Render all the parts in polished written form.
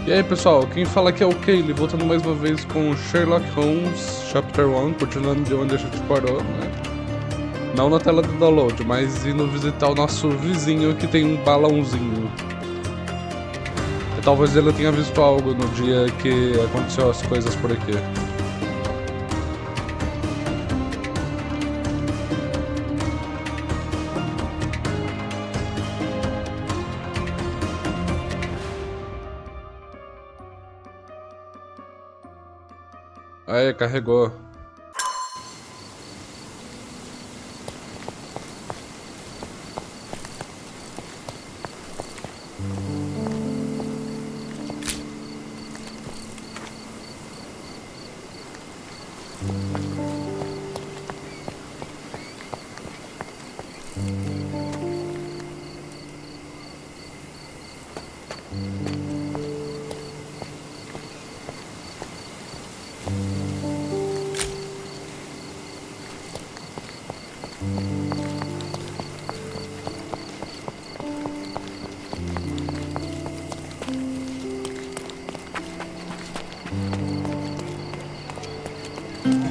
E aí pessoal, quem fala aqui é o Kaylee, voltando mais uma vez com Sherlock Holmes, Chapter 1, continuando de onde a gente parou, né? Não na tela do download, mas indo visitar o nosso vizinho que tem um balãozinho. E talvez ele tenha visto algo no dia que aconteceu as coisas por aqui. Aí, carregou.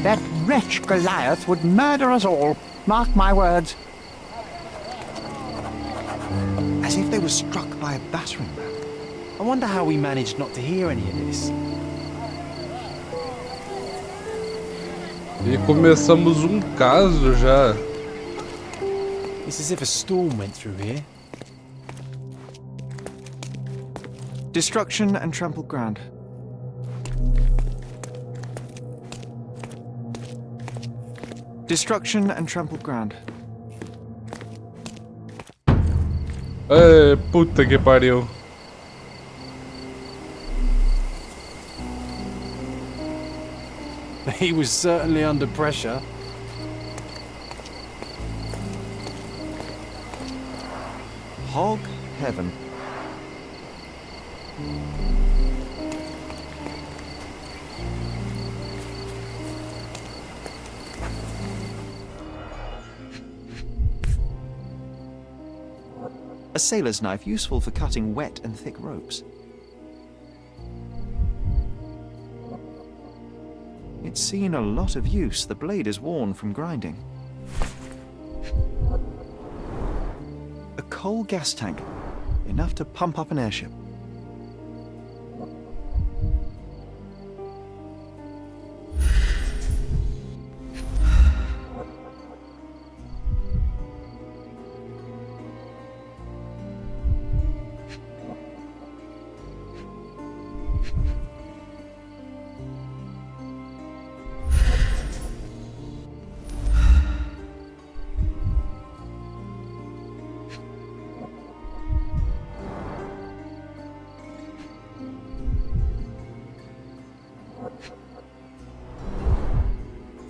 That wretch Goliath would murder us all. Mark my words. As if they were struck by a battering ram. I wonder how we managed not to hear any of this. E começamos um caso já. It's as if a storm went through here. Destruction and trampled ground. Destruction and trampled ground. Puta que pariu. He was certainly under pressure. Hog heaven. A sailor's knife useful for cutting wet and thick ropes. It's seen a lot of use. The blade is worn from grinding. A coal gas tank, enough to pump up an airship.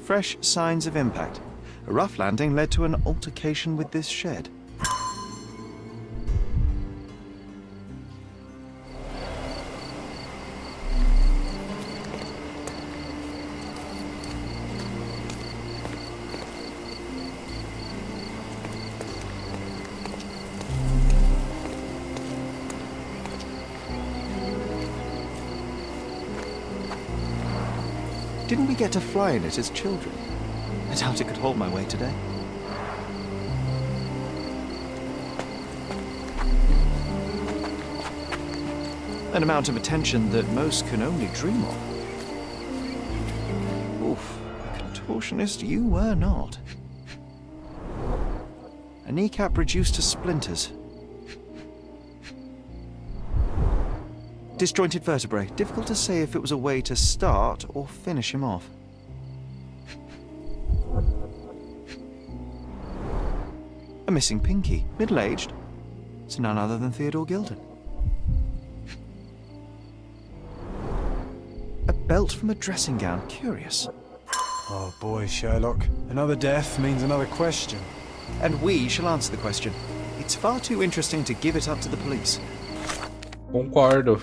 Fresh signs of impact. A rough landing led to an altercation with this shed. Didn't we get to fly in it as children? I doubt it could hold my weight today. An amount of attention that most can only dream of. Oof, a contortionist you were not. A kneecap reduced to splinters. Disjointed vertebrae. Difficult to say if it was a way to start or finish him off. A missing pinky. Middle-aged. It's none other than Theodore Gilden. A belt from a dressing gown. Curious. Oh boy, Sherlock. Another death means another question. And we shall answer the question. It's far too interesting to give it up to the police. Concordo.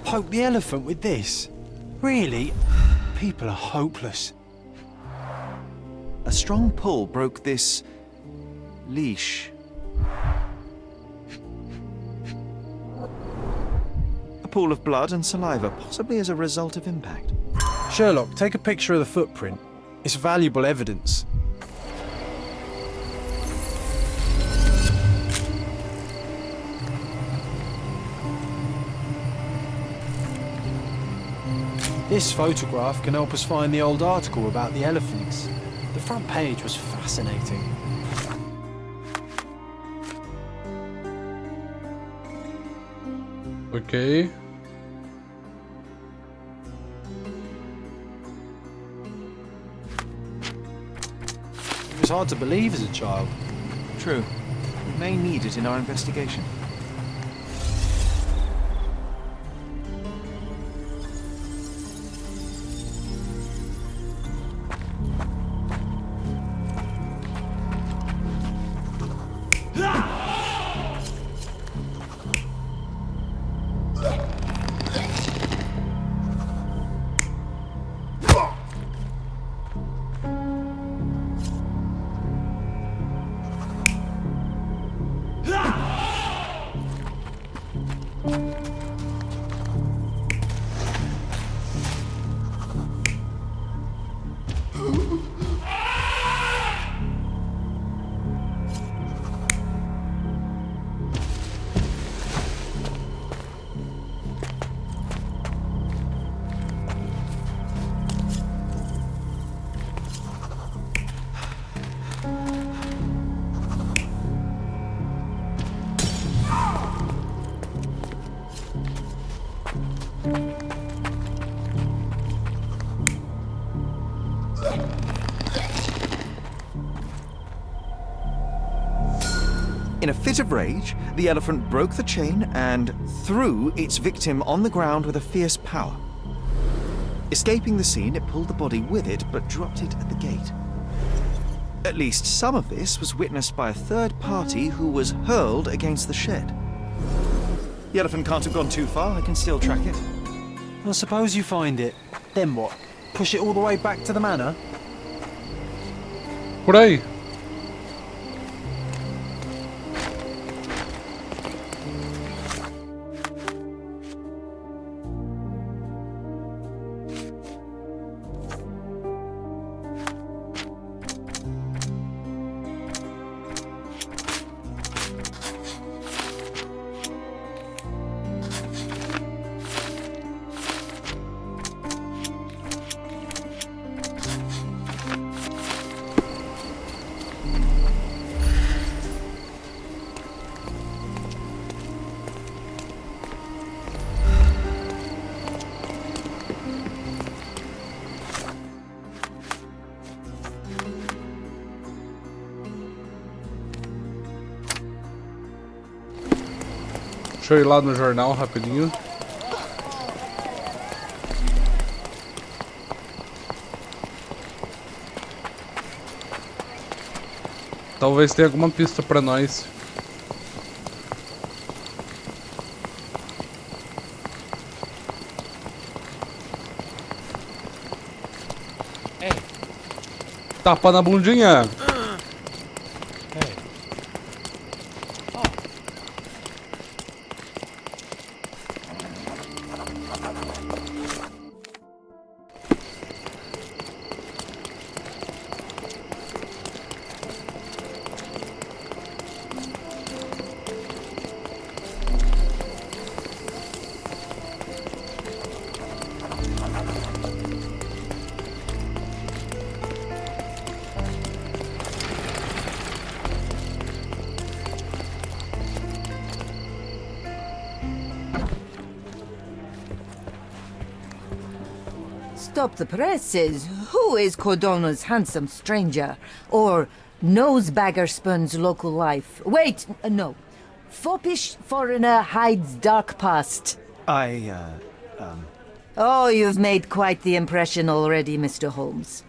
poke the elephant with this? Really? People are hopeless. A strong pull broke this leash. A pool of blood and saliva, possibly as a result of impact. Sherlock, take a picture of the footprint. It's valuable evidence. This photograph can help us find the old article about the elephants. The front page was fascinating. Ok. It was hard to believe as a child. True. We may need it in our investigation. In a fit of rage, the elephant broke the chain and threw its victim on the ground with a fierce power. Escaping the scene, it pulled the body with it, but dropped it at the gate. At least some of this was witnessed by a third party who was hurled against the shed. The elephant can't have gone too far. I can still track it. Well, suppose you find it. Then what? Push it all the way back to the manor? Por aí. Deixa eu ir lá no jornal rapidinho. Talvez tenha alguma pista pra nós. Tapa na bundinha. Stop the presses. Who is Cordona's handsome stranger? Or Nosebaggerspun's local life? Wait, no. Foppish foreigner hides dark past. Oh, you've made quite the impression already, Mr. Holmes.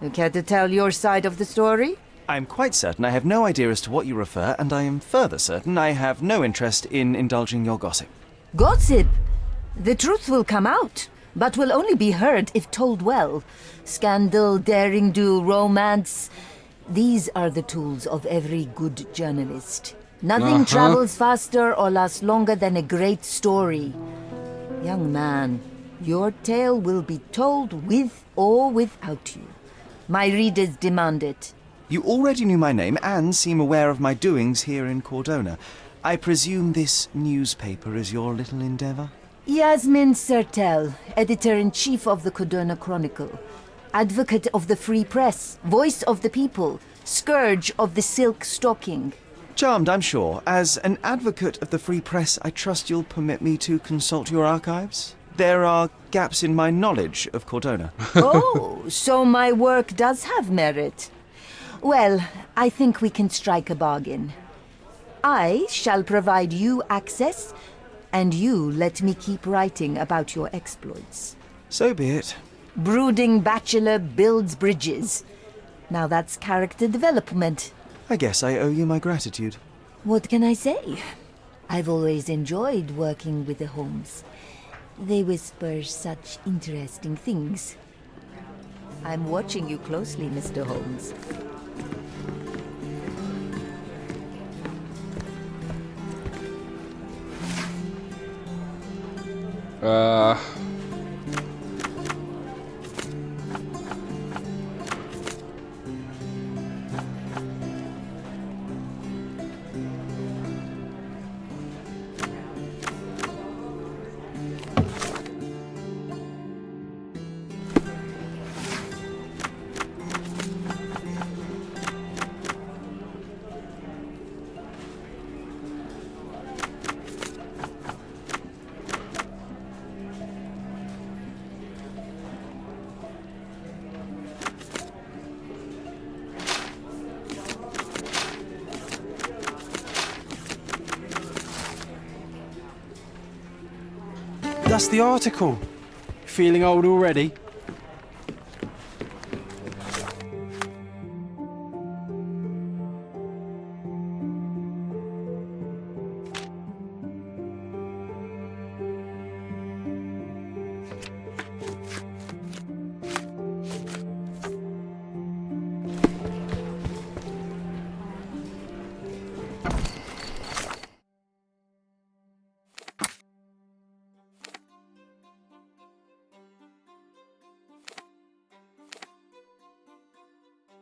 You care to tell your side of the story? I'm quite certain I have no idea as to what you refer, and I am further certain I have no interest in indulging your gossip. Gossip? The truth will come out, but will only be heard if told well. Scandal, daring do, romance. These are the tools of every good journalist. Nothing travels faster or lasts longer than a great story. Young man, your tale will be told with or without you. My readers demand it. You already knew my name and seem aware of my doings here in Cordona. I presume this newspaper is your little endeavor? Yasmin Sertel, editor-in-chief of the Cordona Chronicle. Advocate of the free press, voice of the people, scourge of the silk stocking. Charmed, I'm sure. As an advocate of the free press, I trust you'll permit me to consult your archives? There are gaps in my knowledge of Cordona. Oh, so my work does have merit. Well, I think we can strike a bargain. I shall provide you access, and you let me keep writing about your exploits. So be it. Brooding bachelor builds bridges. Now that's character development. I guess I owe you my gratitude. What can I say? I've always enjoyed working with the Holmes. They whisper such interesting things. I'm watching you closely, Mr. Holmes. That's the article. Feeling old already?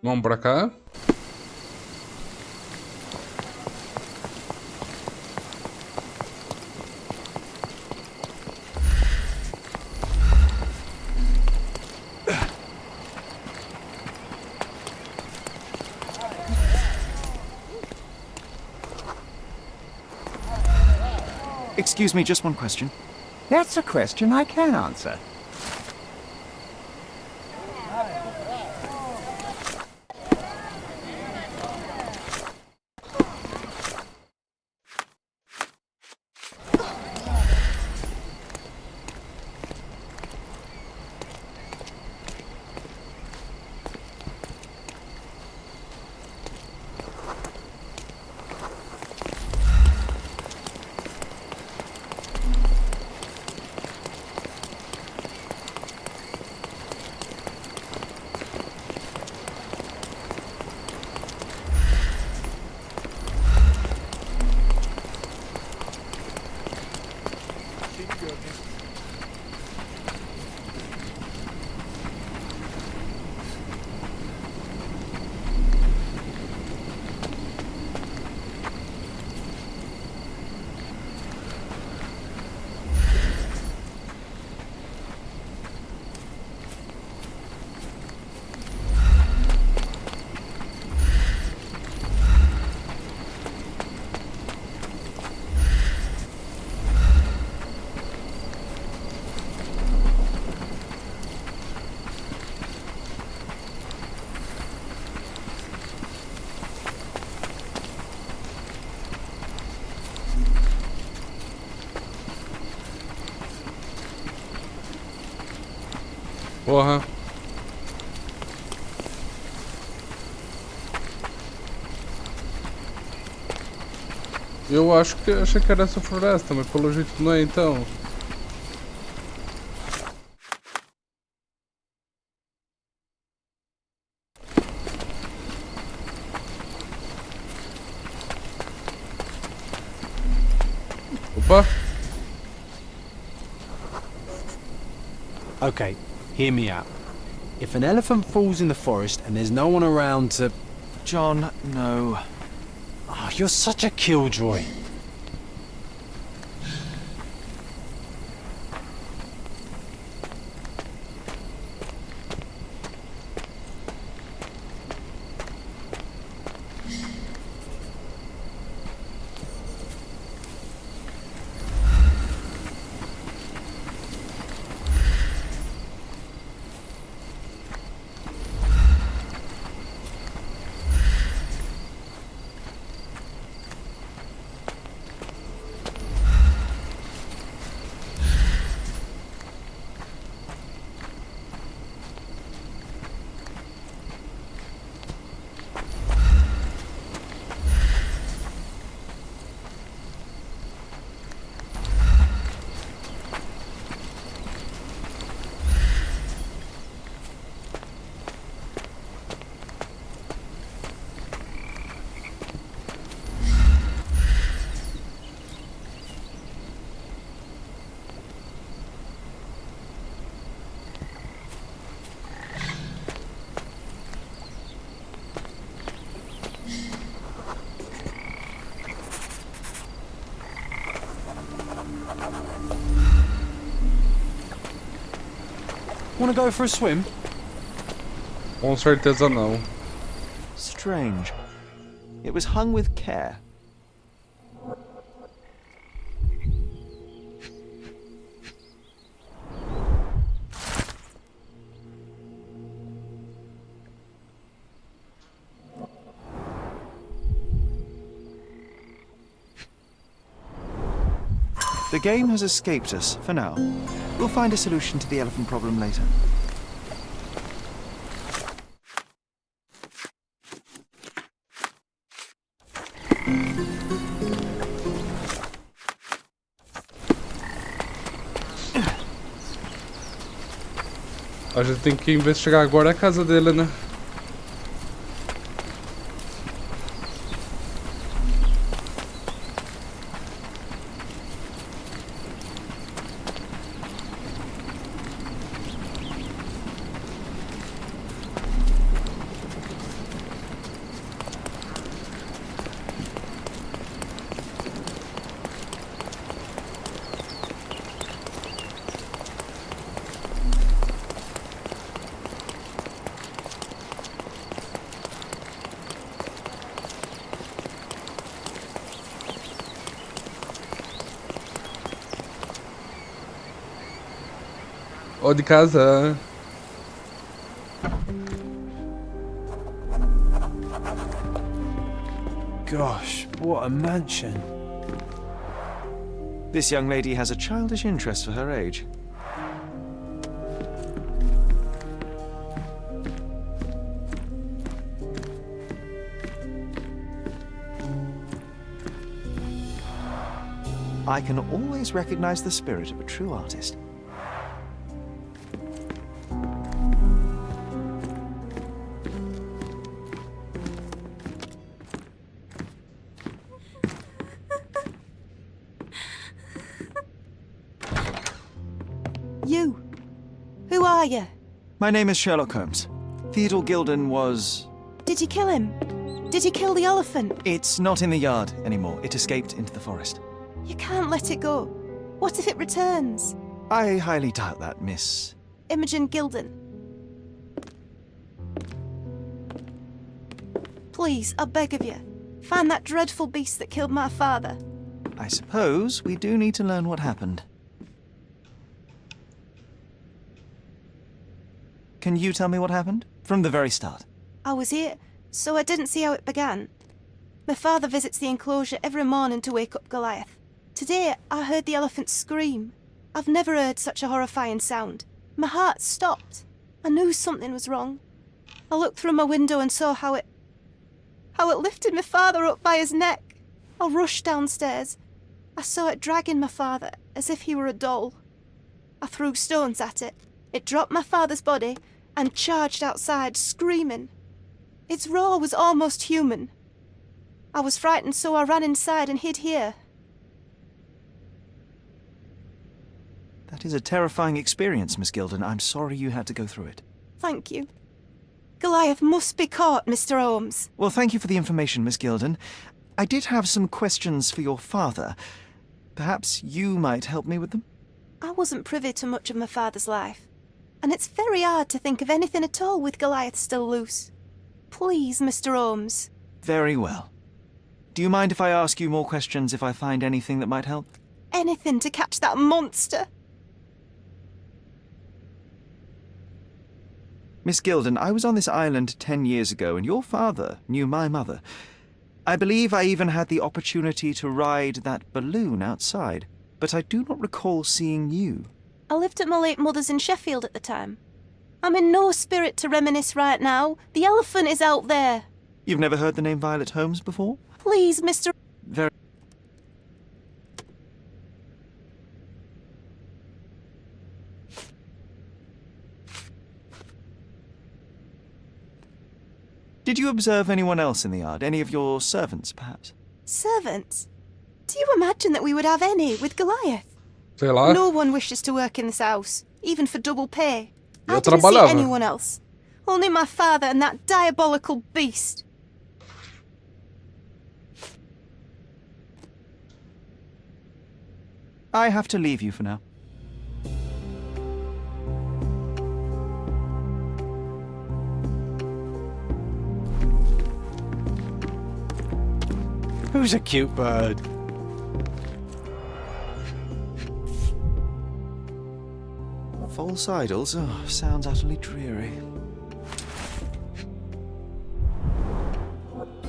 Vamos pra cá. Excuse me, just one question. That's a question I can answer. Porra. Eu achei que era essa floresta, mas pelo jeito não é então. Opa. Okay, hear me out. If an elephant falls in the forest and there's no one around to... John, no. Oh, you're such a killjoy. Wanna go for a swim? Com certeza não. Strange. It was hung with care. The game has escaped us for now. We'll find a solution to the elephant problem later. A gente tem que investigar agora a casa dele, né? Ó de casa. Gosh, what a mansion. This young lady has a childish interest for her age. I can always recognize the spirit of a true artist. You. Who are you? My name is Sherlock Holmes. Theodore Gilden was... Did you kill him? Did you kill the elephant? It's not in the yard anymore. It escaped into the forest. You can't let it go. What if it returns? I highly doubt that, Miss... Imogen Gilden. Please, I beg of you, find that dreadful beast that killed my father. I suppose we do need to learn what happened. Can you tell me what happened? From the very start. I was here, so I didn't see how it began. My father visits the enclosure every morning to wake up Goliath. Today, I heard the elephant scream. I've never heard such a horrifying sound. My heart stopped. I knew something was wrong. I looked through my window and saw how it lifted my father up by his neck. I rushed downstairs. I saw it dragging my father as if he were a doll. I threw stones at it. It dropped my father's body and charged outside, screaming. Its roar was almost human. I was frightened, so I ran inside and hid here. That is a terrifying experience, Miss Gilden. I'm sorry you had to go through it. Thank you. Goliath must be caught, Mr. Holmes. Well, thank you for the information, Miss Gilden. I did have some questions for your father. Perhaps you might help me with them? I wasn't privy to much of my father's life, and it's very hard to think of anything at all with Goliath still loose. Please, Mr. Holmes. Very well. Do you mind if I ask you more questions if I find anything that might help? Anything to catch that monster. Miss Gilden, I was on this island 10 years ago, and your father knew my mother. I believe I even had the opportunity to ride that balloon outside, but I do not recall seeing you. I lived at my late mother's in Sheffield at the time. I'm in no spirit to reminisce right now. The elephant is out there. You've never heard the name Violet Holmes before? Please, Mr. Very... Did you observe anyone else in the yard? Any of your servants, perhaps? Servants? Do you imagine that we would have any with Goliath? Sei lá. No one wishes to work in this house, even for double pay. Eu I didn't see trabalhava. anyone else. Only my father and that diabolical beast. I have to leave you for now. Who's a cute bird? False idols? Oh, sounds utterly dreary.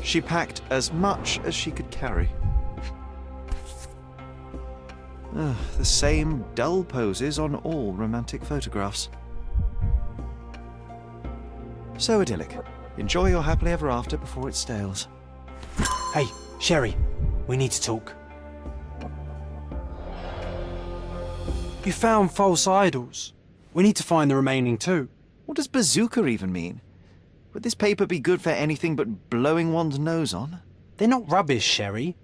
She packed as much as she could carry. The same dull poses on all romantic photographs. So idyllic. Enjoy your happily ever after before it stales. Hey, Sherry, we need to talk. You found false idols. We need to find the remaining two. What does bazooka even mean? Would this paper be good for anything but blowing one's nose on? They're not rubbish, Sherry.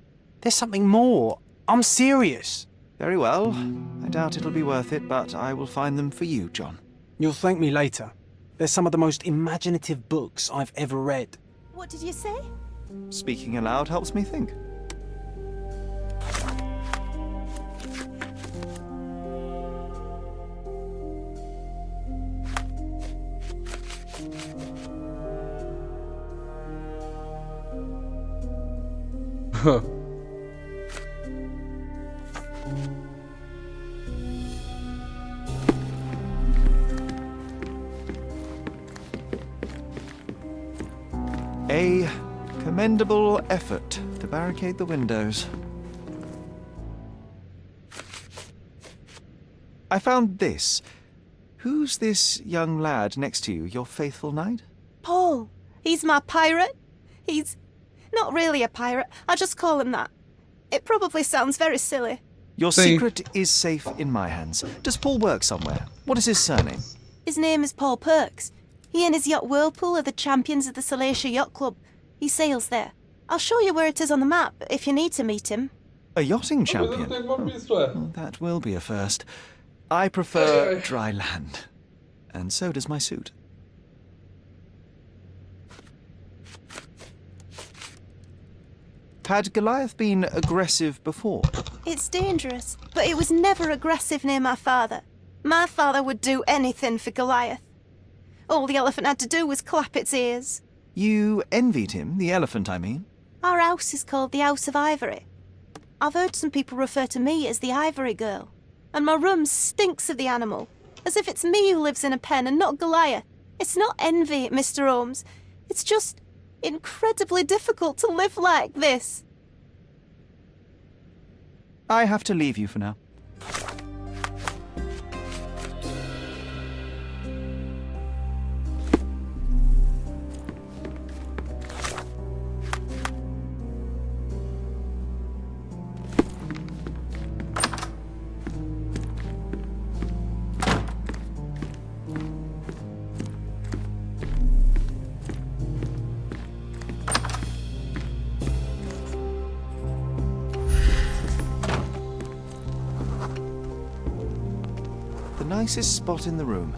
There's something more. I'm serious. Very well. I doubt it'll be worth it, but I will find them for you, John. You'll thank me later. They're some of the most imaginative books I've ever read. What did you say? Speaking aloud helps me think. Huh. A commendable effort to barricade the windows. I found this. Who's this young lad next to you, your faithful knight? Paul. He's my pirate. He's not really a pirate. I just call him that. It probably sounds very silly. Your See. secret is safe in my hands. Does Paul work somewhere? What is his surname? His name is Paul Perks. He and his yacht Whirlpool are the champions of the Salacia Yacht Club. He sails there. I'll show you where it is on the map if you need to meet him. A yachting Mas eu não champion? tenho uma pista, ué. Well, that will be a first. I prefer dry land. And so does my suit. Had Goliath been aggressive before? It's dangerous, but it was never aggressive near my father. My father would do anything for Goliath. All the elephant had to do was clap its ears. You envied him, the elephant, I mean? Our house is called the House of Ivory. I've heard some people refer to me as the Ivory Girl. And my room stinks of the animal, as if it's me who lives in a pen and not Goliath. It's not envy, Mr. Holmes. It's just incredibly difficult to live like this. I have to leave you for now. nicest spot in the room.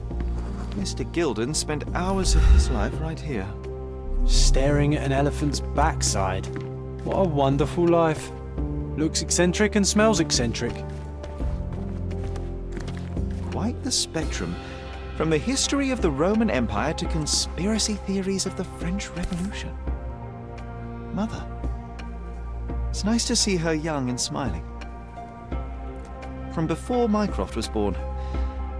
Mr. Gilden spent hours of his life right here. Staring at an elephant's backside. What a wonderful life. Looks eccentric and smells eccentric. Quite the spectrum. From the history of the Roman Empire to conspiracy theories of the French Revolution. Mother. It's nice to see her young and smiling. From before Mycroft was born,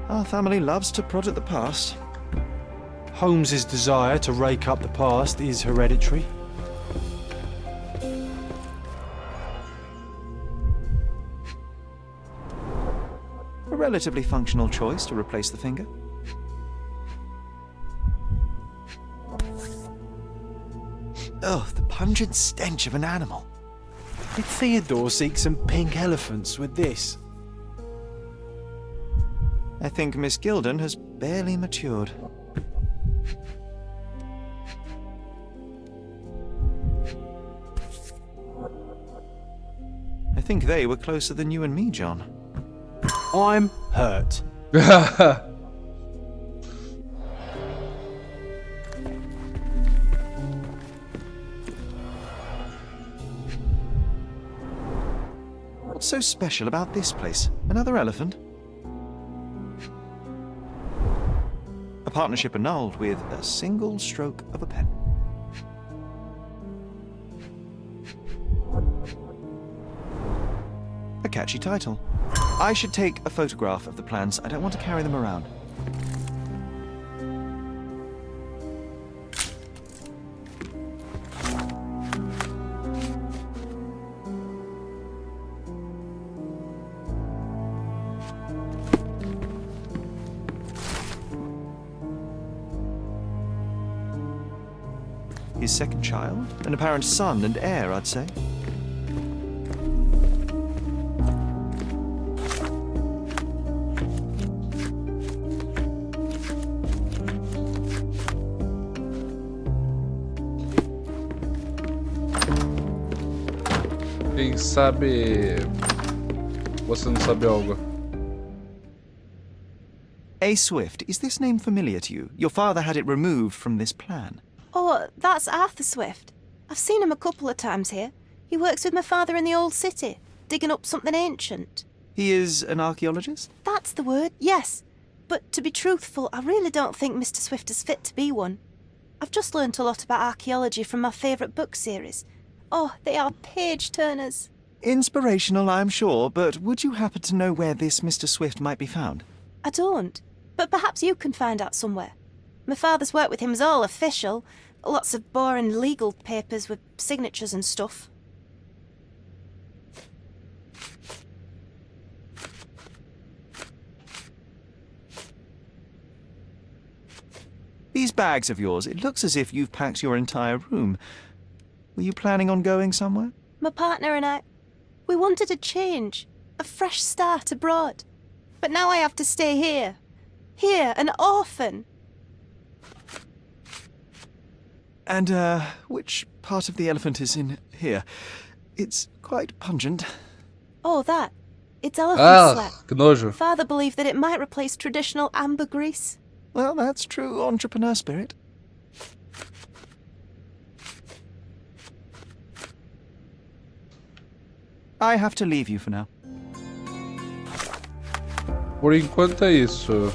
our family loves to prod at the past. Holmes's desire to rake up the past is hereditary. A relatively functional choice to replace the finger. Oh, the pungent stench of an animal. Did Theodore seek some pink elephants with this? I think Miss Gilden has barely matured. I think they were closer than you and me, John. I'm hurt. What's so special about this place? Another elephant? A partnership annulled with a single stroke of a pen. A catchy title. I should take a photograph of the plans. I don't want to carry them around. His second child? An apparent son and heir, I'd say. Quem sabe você não sabe algo? A. Swift, is this name familiar to you? Your father had it removed from this plan. Oh, that's Arthur Swift. I've seen him a couple of times here. He works with my father in the old city, digging up something ancient. He is an archaeologist? That's the word, yes. But to be truthful, I really don't think Mr. Swift is fit to be one. I've just learnt a lot about archaeology from my favourite book series. Oh, they are page-turners. Inspirational, I'm sure, but would you happen to know where this Mr. Swift might be found? I don't, but perhaps you can find out somewhere. My father's work with him is all official. Lots of boring legal papers with signatures and stuff. These bags of yours, it looks as if you've packed your entire room. Were you planning on going somewhere? My partner and I, we wanted a change, a fresh start abroad. But now I have to stay here. Here, an orphan. And, which part of the elephant is in here? It's quite pungent. Oh, that. It's elephant slap. Que nojo. Father believed that it might replace traditional ambergris. Well, that's true entrepreneur spirit. I have to leave you for now. Por enquanto é isso.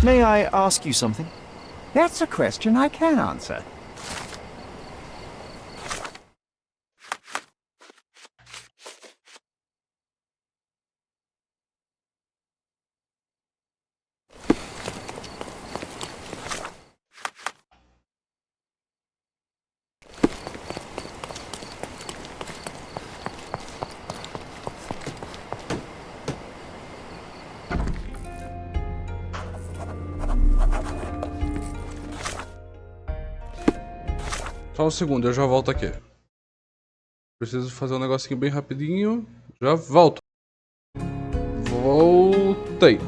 May I ask you something? That's a question I can answer. Só um segundo, eu já volto aqui. Preciso fazer um negocinho bem rapidinho. Já volto. Voltei.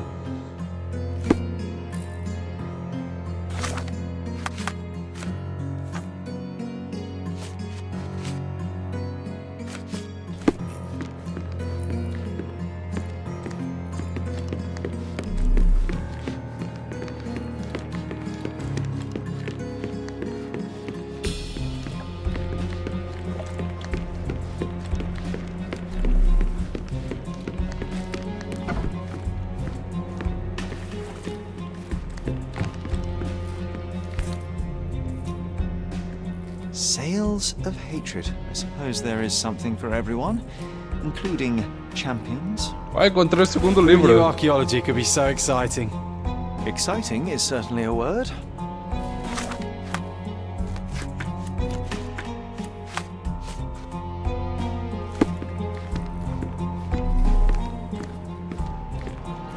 Sails of hatred. I suppose there is something for everyone, including champions. Ah, encontrei o segundo New livro. archaeology could be so exciting. Exciting is certainly a word.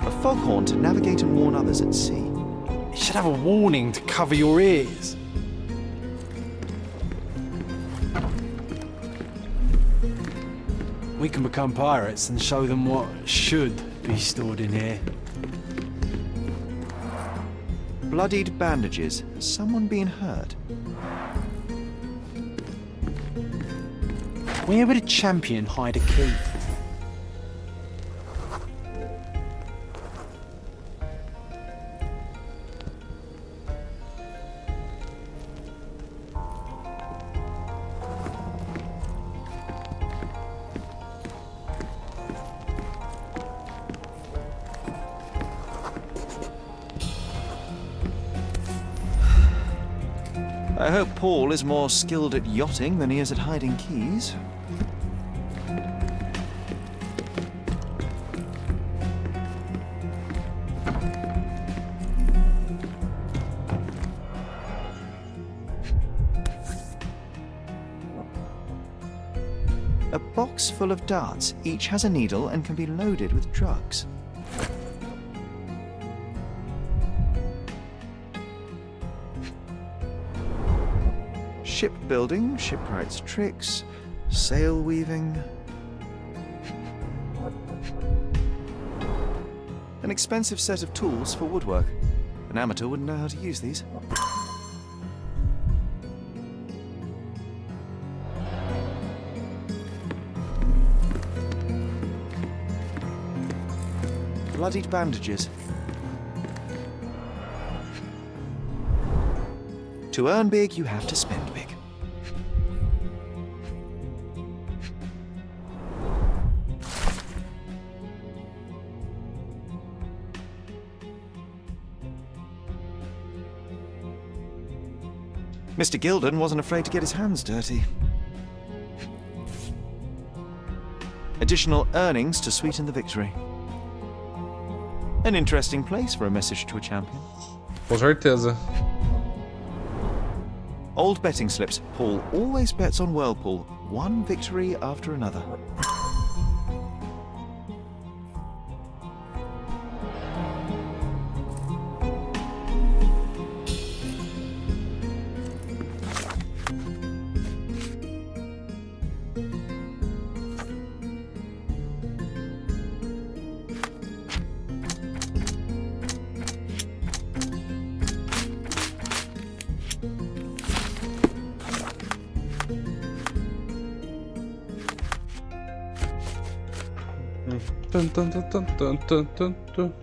A foghorn to navigate and warn others at sea. It should have a warning to cover your ears. We can become pirates and show them what should be stored in here. Bloodied bandages. Has someone been hurt? Where would a champion hide a key? I hope Paul is more skilled at yachting than he is at hiding keys. A box full of darts. Each has a needle and can be loaded with drugs. Shipbuilding, shipwright's tricks, sail weaving. An expensive set of tools for woodwork. An amateur wouldn't know how to use these. Bloodied bandages. To earn big, you have to spend big. Mr. Gilden wasn't afraid to get his hands dirty. Additional earnings to sweeten the victory. An interesting place for a message to a champion. Com certeza. Old betting slips. Paul always bets on Whirlpool, one victory after another. Dun, dun, dun, dun, dun, dun, dun, dun.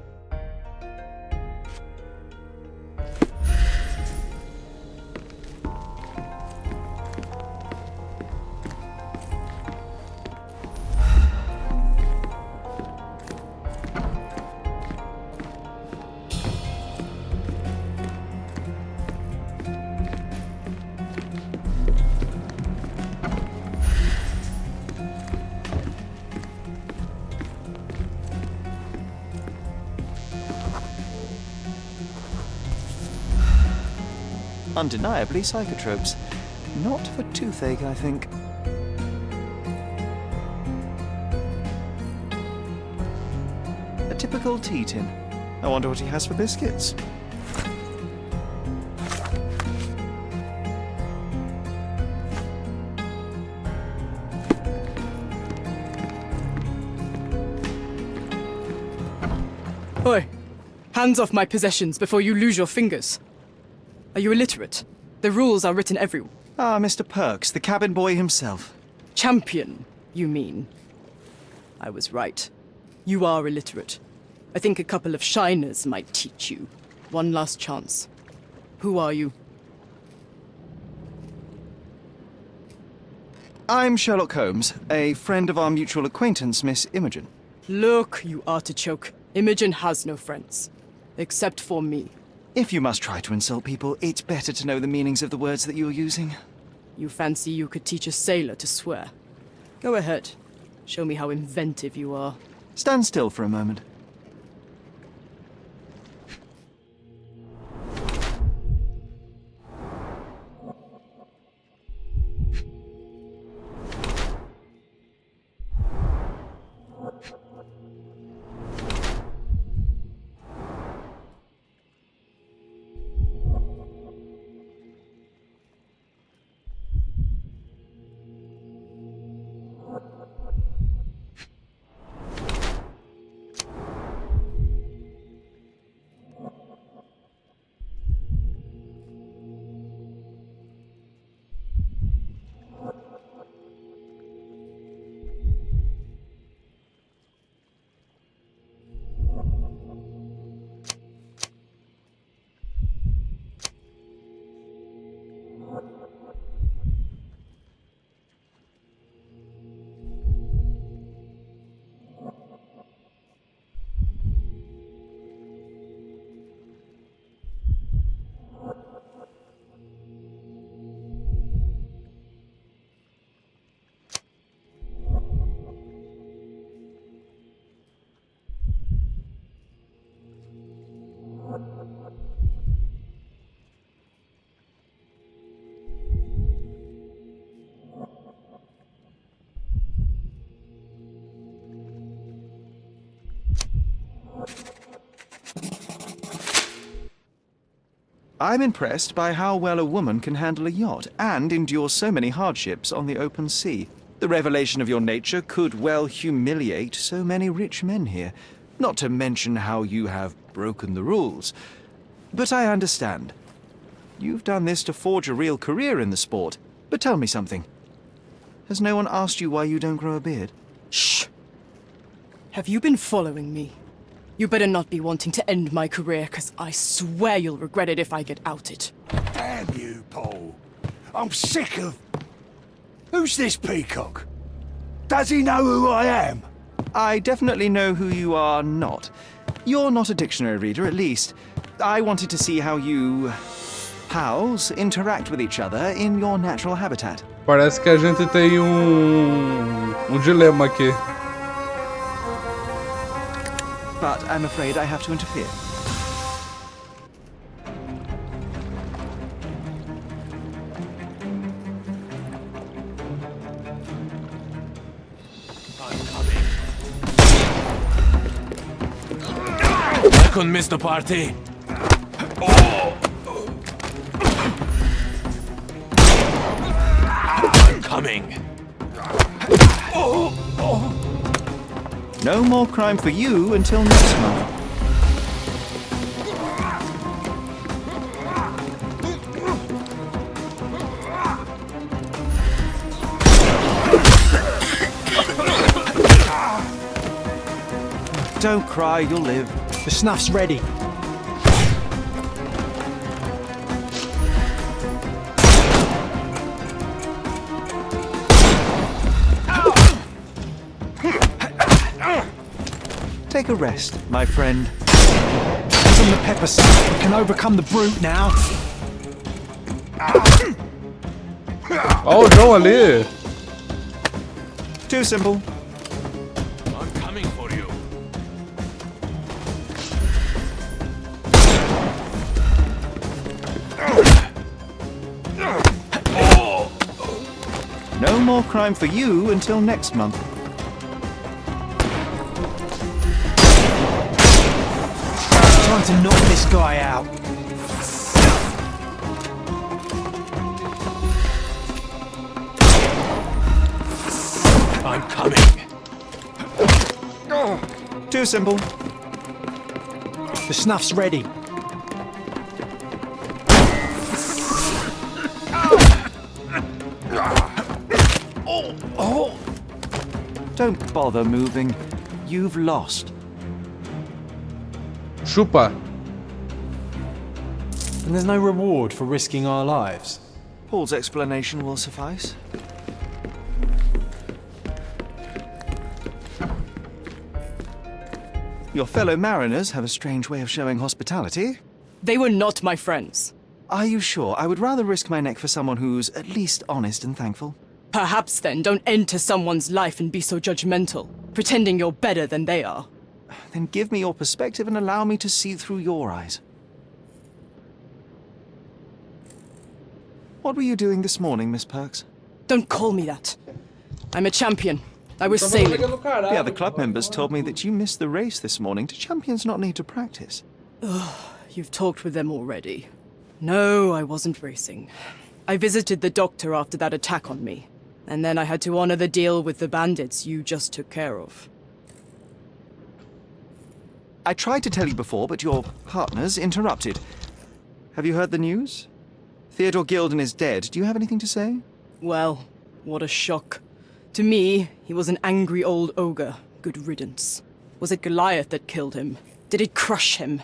undeniably psychotropes. Not for toothache, I think. A typical tea tin. I wonder what he has for biscuits. Oi! Hands off my possessions before you lose your fingers. Are you illiterate? The rules are written everywhere. Ah, Mr. Perks, the cabin boy himself. Champion, you mean? I was right. You are illiterate. I think a couple of shiners might teach you. One last chance. Who are you? I'm Sherlock Holmes, a friend of our mutual acquaintance, Miss Imogen. Look, you artichoke. Imogen has no friends. Except for me. If you must try to insult people, it's better to know the meanings of the words that you're using. You fancy you could teach a sailor to swear? Go ahead. Show me how inventive you are. Stand still for a moment. I'm impressed by how well a woman can handle a yacht and endure so many hardships on the open sea. The revelation of your nature could well humiliate so many rich men here, not to mention how you have broken the rules. But I understand. You've done this to forge a real career in the sport. But tell me something. Has no one asked you why you don't grow a beard? Shh! Have you been following me? You better not be wanting to end my career, 'cause I swear you'll regret it if I get outed. Damn you, Paul. I'm sick of... Who's this peacock? Does he know who I am? I definitely know who you are not. You're not a dictionary reader, at least. I wanted to see how you... pals interact with each other in your natural habitat. Parece que a gente tem dilema aqui. But I'm afraid I have to interfere. I couldn't miss the party. I'm coming. No more crime for you until next month. Don't cry, you'll live. The snuff's ready. Take a rest, my friend. Give them the pepper sauce. We can overcome the brute now. Ó, o João ali. Too simple. I'm coming for you. more crime for you until next month. Time to knock this guy out. I'm coming. Too simple. The snuff's ready. Don't bother moving. You've lost. Chupa. And there's no reward for risking our lives. Paul's explanation will suffice. Your fellow mariners have a strange way of showing hospitality. They were not my friends. Are you sure? I would rather risk my neck for someone who's at least honest and thankful. Perhaps then don't enter someone's life and be so judgmental, pretending you're better than they are. Then give me your perspective and allow me to see through your eyes. What were you doing this morning, Miss Perks? Don't call me that. I'm a champion. I was sailing. The other club members told me that you missed the race this morning. Do champions not need to practice? You've talked with them already. No, I wasn't racing. I visited the doctor after that attack on me. And then I had to honor the deal with the bandits you just took care of. I tried to tell you before, but your partners interrupted. Have you heard the news? Theodore Gilden is dead. Do you have anything to say? Well, what a shock. To me, he was an angry old ogre. Good riddance. Was it Goliath that killed him? Did it crush him?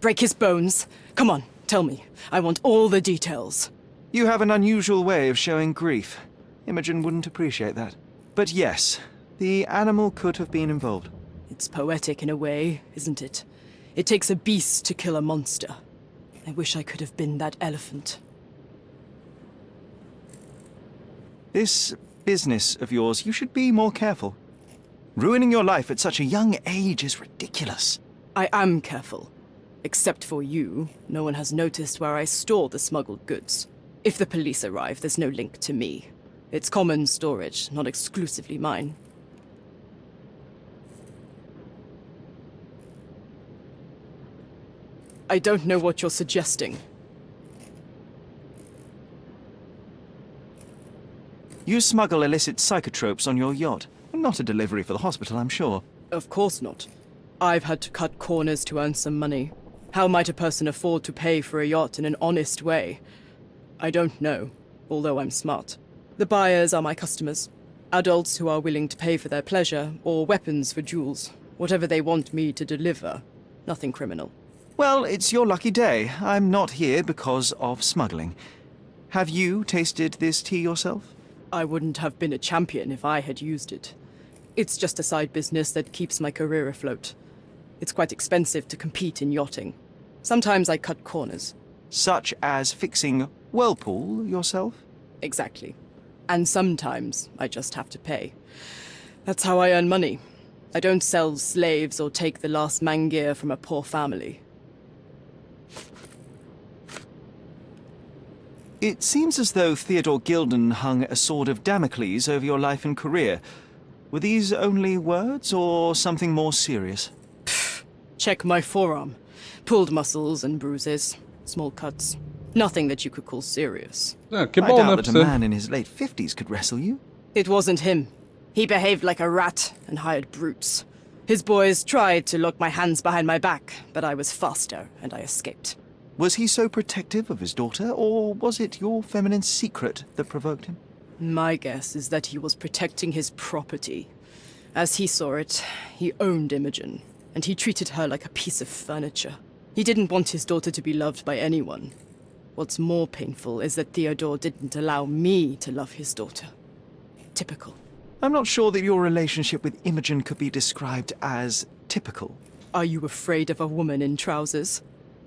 Break his bones? Come on, tell me. I want all the details. You have an unusual way of showing grief. Imogen wouldn't appreciate that. But yes, the animal could have been involved. It's poetic in a way, isn't it? It takes a beast to kill a monster. I wish I could have been that elephant. This business of yours, you should be more careful. Ruining your life at such a young age is ridiculous. I am careful. Except for you, no one has noticed where I store the smuggled goods. If the police arrive, there's no link to me. It's common storage, not exclusively mine. I don't know what you're suggesting. You smuggle illicit psychotropes on your yacht. Not a delivery for the hospital, I'm sure. Of course not. I've had to cut corners to earn some money. How might a person afford to pay for a yacht in an honest way? I don't know, although I'm smart. The buyers are my customers. Adults who are willing to pay for their pleasure, or weapons for jewels. Whatever they want me to deliver. Nothing criminal. Well, it's your lucky day. I'm not here because of smuggling. Have you tasted this tea yourself? I wouldn't have been a champion if I had used it. It's just a side business that keeps my career afloat. It's quite expensive to compete in yachting. Sometimes I cut corners. Such as fixing whirlpool yourself? Exactly. And sometimes I just have to pay. That's how I earn money. I don't sell slaves or take the last mangear from a poor family. It seems as though Theodore Gilden hung a sword of Damocles over your life and career. Were these only words or something more serious? Check my forearm. Pulled muscles and bruises. Small cuts. Nothing that you could call serious. Que I bom, né, doubt pra that a você? man in his late 50s could wrestle you. It wasn't him. He behaved like a rat and hired brutes. His boys tried to lock my hands behind my back, but I was faster and I escaped. Was he so protective of his daughter, or was it your feminine secret that provoked him? My guess is that he was protecting his property. As he saw it, he owned Imogen, and he treated her like a piece of furniture. He didn't want his daughter to be loved by anyone. What's more painful is that Theodore didn't allow me to love his daughter. Typical. I'm not sure that your relationship with Imogen could be described as typical. Are you afraid of a woman in trousers?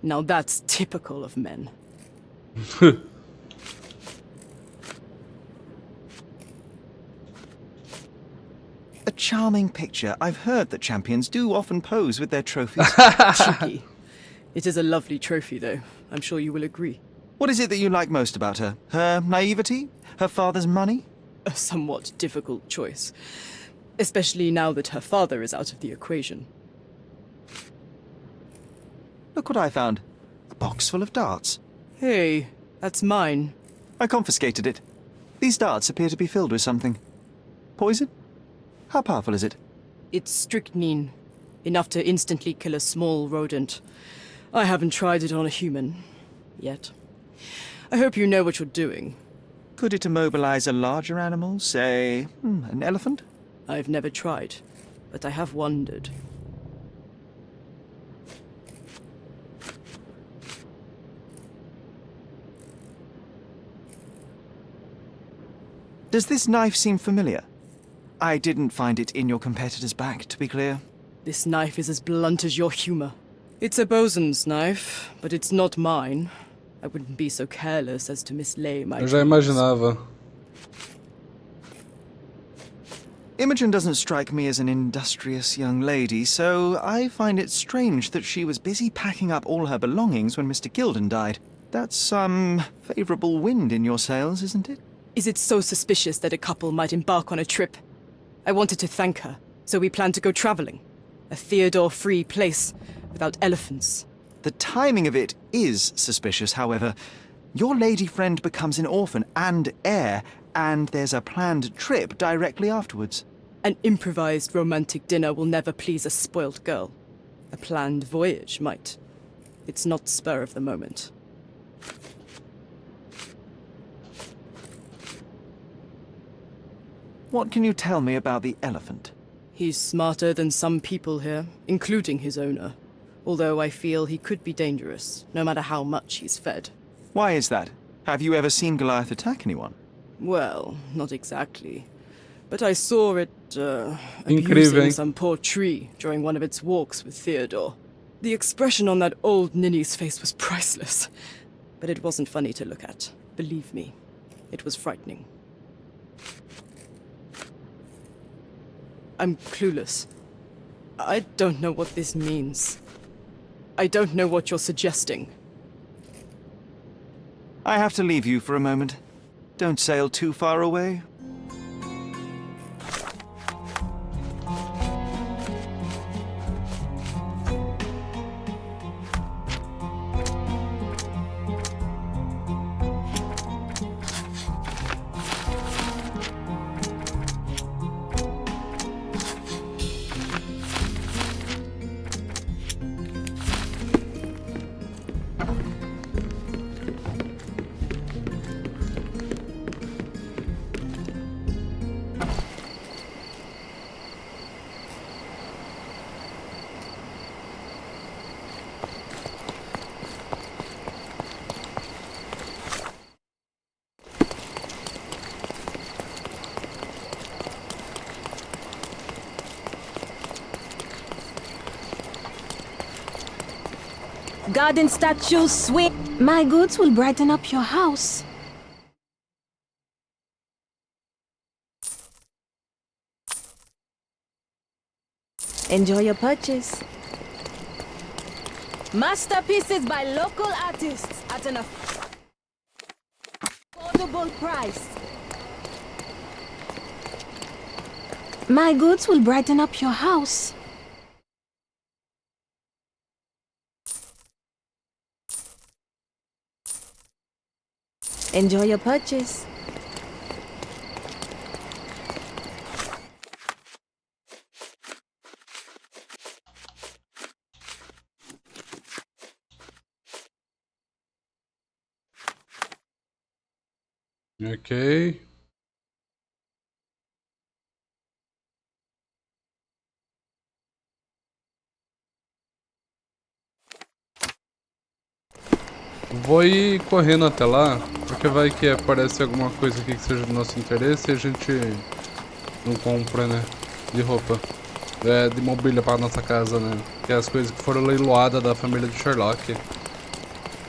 Now that's typical of men. A charming picture. I've heard that champions do often pose with their trophies. Cheeky. It is a lovely trophy, though. I'm sure you will agree. What is it that you like most about her? Her naivety? Her father's money? a somewhat difficult choice, especially now that her father is out of the equation. Look what I found. A box full of darts. Hey, that's mine. I confiscated it. These darts appear to be filled with something. Poison? How powerful is it? It's strychnine, enough to instantly kill a small rodent. I haven't tried it on a human, yet. I hope you know what you're doing. Could it immobilize a larger animal, say, an elephant? I've never tried, but I have wondered. Does this knife seem familiar? I didn't find it in your competitor's back, to be clear. This knife is as blunt as your humor. It's a bosun's knife, but it's not mine. I wouldn't be so careless as to mislay my Eu já imaginava. Imogen doesn't strike me as an industrious young lady, so I find it strange that she was busy packing up all her belongings when Mr. Gilden died. That's some favorable wind in your sails, isn't it? Is it so suspicious that a couple might embark on a trip? I wanted to thank her, so we planned to go traveling. A Theodore-free place, without elephants. The timing of it is suspicious, however. Your lady friend becomes an orphan and heir, and there's a planned trip directly afterwards. An improvised romantic dinner will never please a spoilt girl. A planned voyage might. It's not spur of the moment. What can you tell me about the elephant? He's smarter than some people here, including his owner. Although I feel he could be dangerous, no matter how much he's fed. Why is that? Have you ever seen Goliath attack anyone? Well, not exactly. But I saw it, Incrível. abusing some poor tree during one of its walks with Theodore. The expression on that old ninny's face was priceless. But it wasn't funny to look at. Believe me, it was frightening. I'm clueless. I don't know what this means. I don't know what you're suggesting. I have to leave you for a moment. Don't sail too far away. Garden statues, swing. My goods will brighten up your house. Enjoy your purchase. Masterpieces by local artists at an affordable price. My goods will brighten up your house. Enjoy your purchase. Ok. Vou ir correndo até lá, porque vai que aparece alguma coisa aqui que seja do nosso interesse e a gente não compra, né? De roupa. De mobília para nossa casa, né? Que é as coisas que foram leiloadas da família de Sherlock.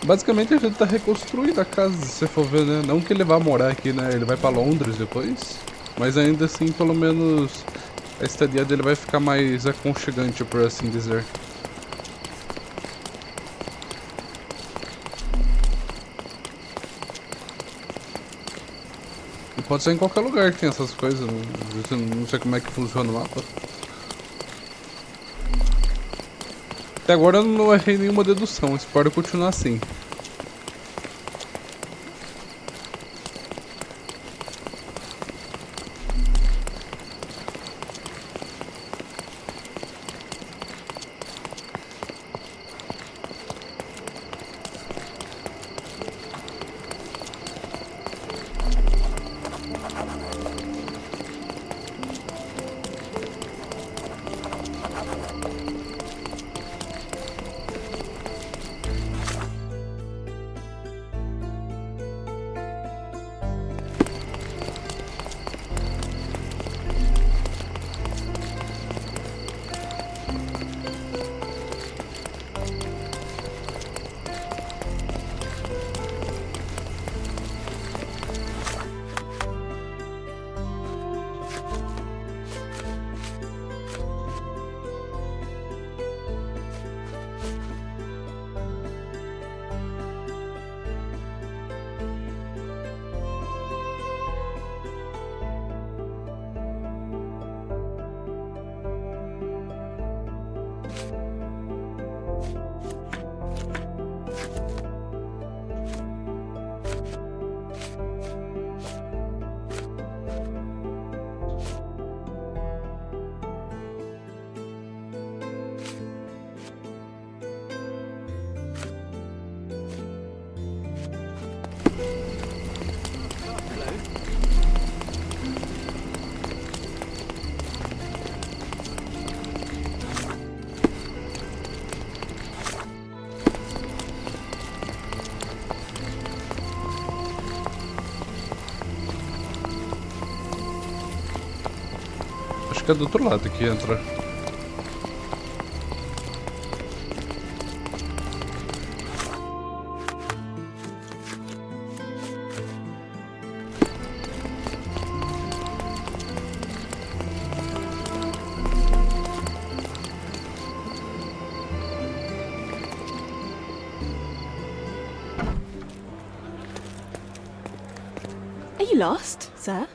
Basicamente a gente tá reconstruindo a casa, se você for ver, né? Não que ele vá morar aqui, né? Ele vai para Londres depois. Mas ainda assim, pelo menos, a estadia dele vai ficar mais aconchegante, por assim dizer. Pode ser em qualquer lugar que tem essas coisas, não sei como é que funciona o mapa. Até agora eu não errei nenhuma dedução, espero continuar assim. Acho que é do outro lado que entra. Are you lost, sir?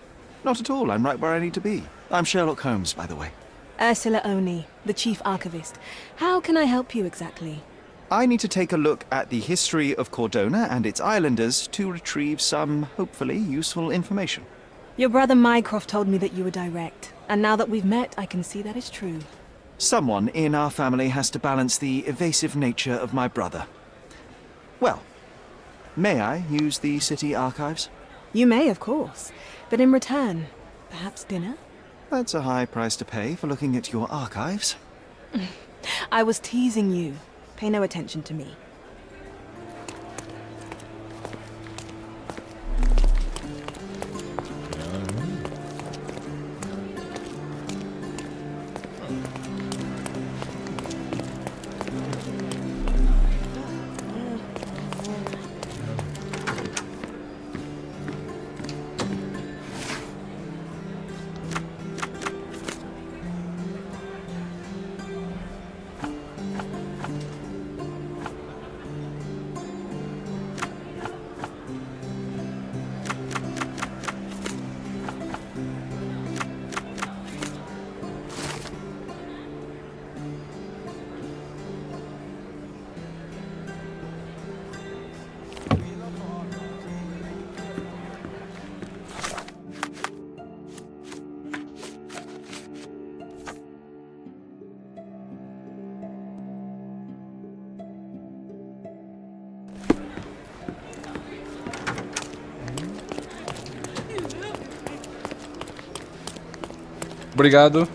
Not at all. I'm right where I need to be. I'm Sherlock Holmes, by the way. Ursula Oni, the chief archivist. How can I help you exactly? I need to take a look at the history of Cordona and its islanders to retrieve some, hopefully, useful information. Your brother Mycroft told me that you were direct, and now that we've met, I can see that is true. Someone in our family has to balance the evasive nature of my brother. Well, may I use the city archives? You may, of course, but in return, perhaps dinner? That's a high price to pay for looking at your archives. I was teasing you. Pay no attention to me. Obrigado.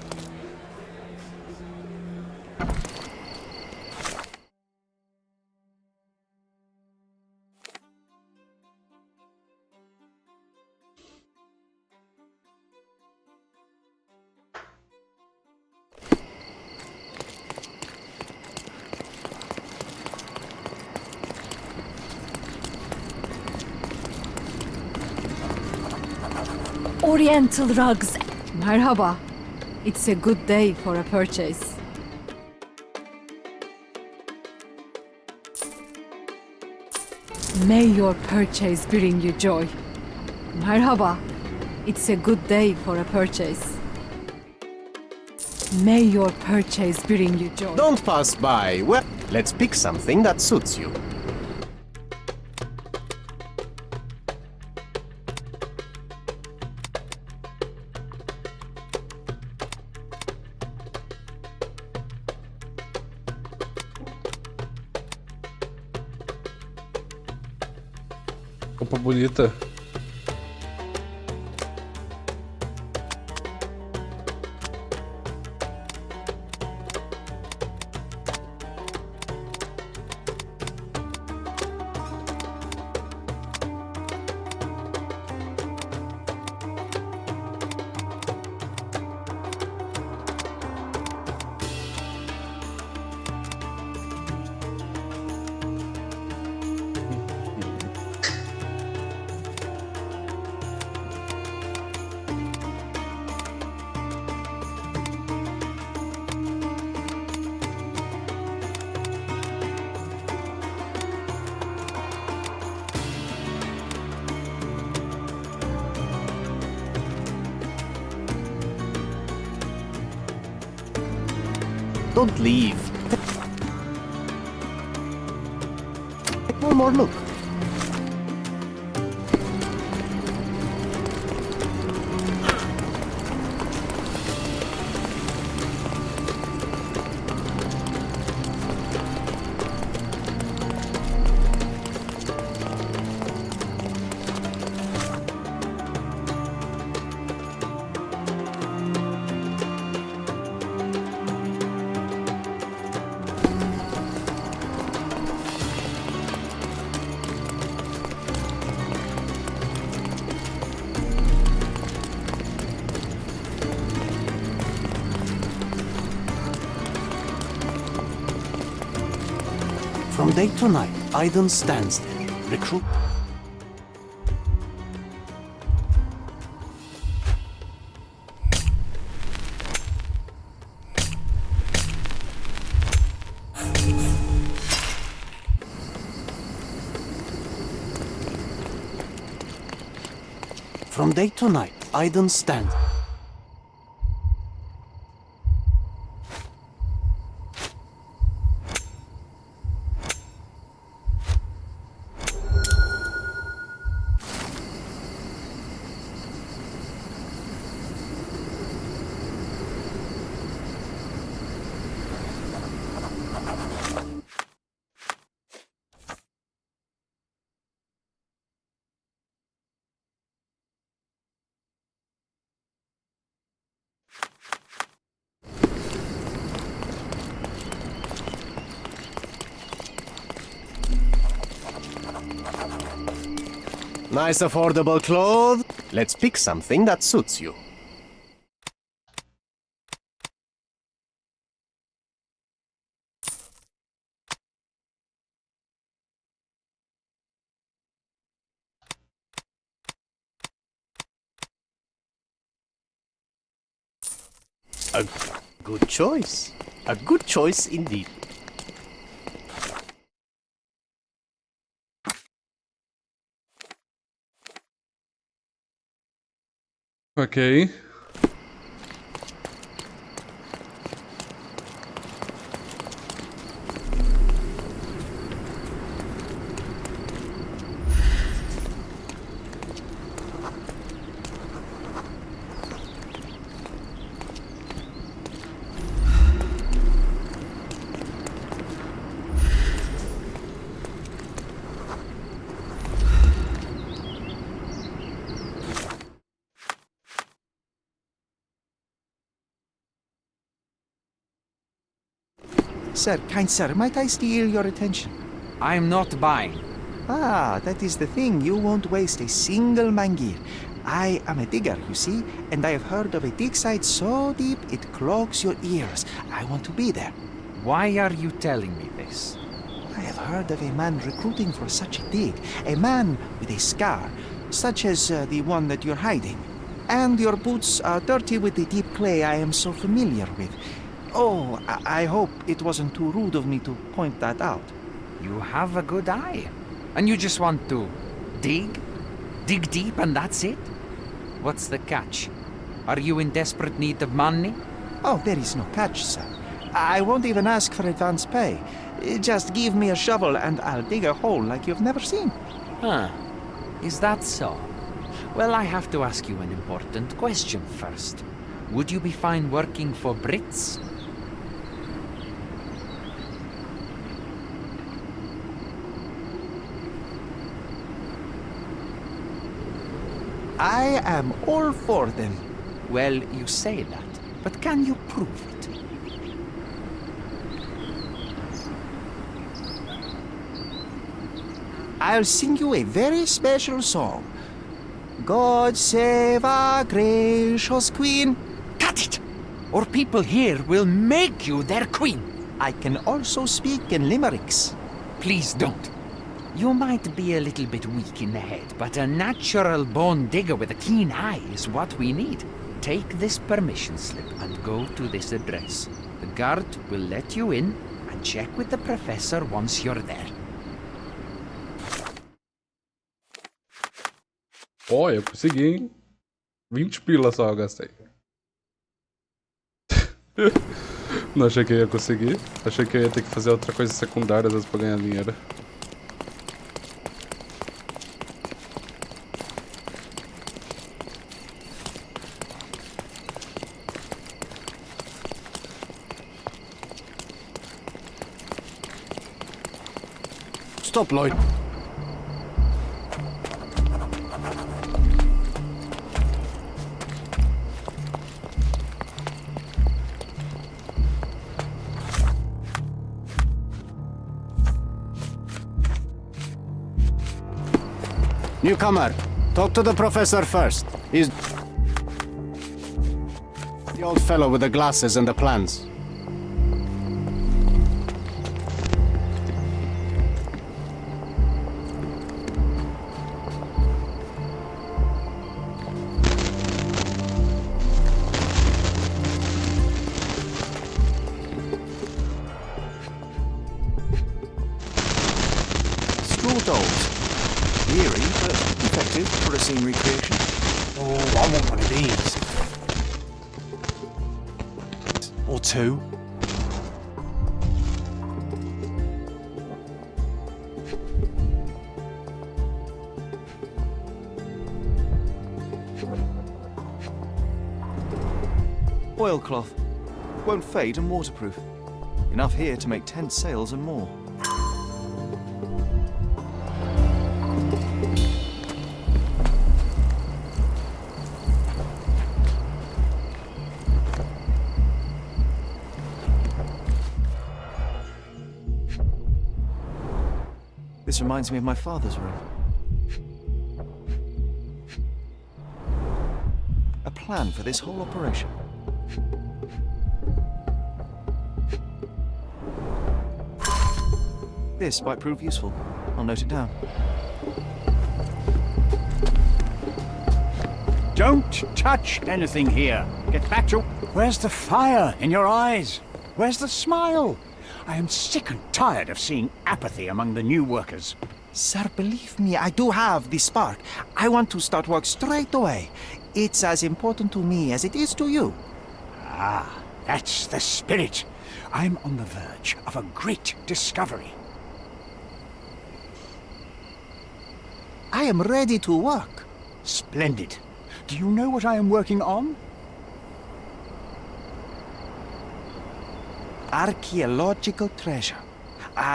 Oriental rugs. Merhaba. It's a good day for a purchase. May your purchase bring you joy. Merhaba. It's a good day for a purchase. May your purchase bring you joy. Don't pass by. Well, let's pick something that suits you. Roupa bonita. Don't leave. Take one more look. From day to night, Aiden stands there, recruit. From day to night, Aiden stands. Nice affordable clothes. Let's pick something that suits you. A good choice. A good choice indeed. Ok. Sir, kind sir, might I steal your attention? I'm not buying. Ah, that is the thing. You won't waste a single mangir. I am a digger, you see, and I have heard of a dig site so deep it clogs your ears. I want to be there. Why are you telling me this? I have heard of a man recruiting for such a dig. A man with a scar, such as the one that you're hiding. And your boots are dirty with the deep clay I am so familiar with. Oh, I hope it wasn't too rude of me to point that out. You have a good eye. And you just want to dig? Dig deep and that's it? What's the catch? Are you in desperate need of money? Oh, there is no catch, sir. I won't even ask for advance pay. Just give me a shovel and I'll dig a hole like you've never seen. Huh. Is that so? Well, I have to ask you an important question first. Would you be fine working for Brits? I am all for them. Well, you say that, but can you prove it? I'll sing you a very special song. God save our gracious queen. Cut it! Or people here will make you their queen. I can also speak in limericks. Please don't. You might be a little bit weak in the head, but a natural born digger with a keen eye is what we need. Take this permission slip and go to this address. The guard will let you in and check with the professor once you're there. Ó, eu consegui, hein? 20 pila só eu gastei. Não achei que eu ia conseguir. Achei que eu ia ter que fazer outra coisa secundária às vezes pra ganhar dinheiro. Stop, Lloyd. Newcomer, talk to the professor first. He's the old fellow with the glasses and the plans. School dolls. Eerie, but effective for a scene recreation. Oh, I want one of these. Or two. Oilcloth. Won't fade and waterproof. Enough here to make 10 sails and more. This reminds me of my father's room. A plan for this whole operation. This might prove useful. I'll note it down. Don't touch anything here. Get back to... Where's the fire in your eyes? Where's the smile? I am sick and tired of seeing apathy among the new workers. Sir, believe me, I do have the spark. I want to start work straight away. It's as important to me as it is to you. Ah, that's the spirit. I'm on the verge of a great discovery. I am ready to work. Splendid. Do you know what I am working on? Archaeological treasure.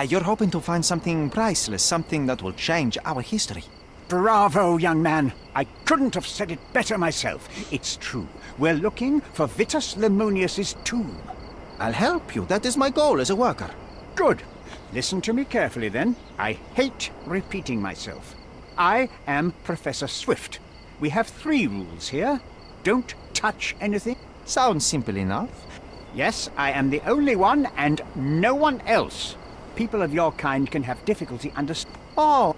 You're hoping to find something priceless, something that will change our history. Bravo, young man. I couldn't have said it better myself. It's true. We're looking for Vitus Lemonius's tomb. I'll help you. That is my goal as a worker. Good. Listen to me carefully, then. I hate repeating myself. I am Professor Swift. We have 3 rules here. Don't touch anything. Sounds simple enough. Yes, I am the only one and no one else. People of your kind can have difficulty understanding. Oh.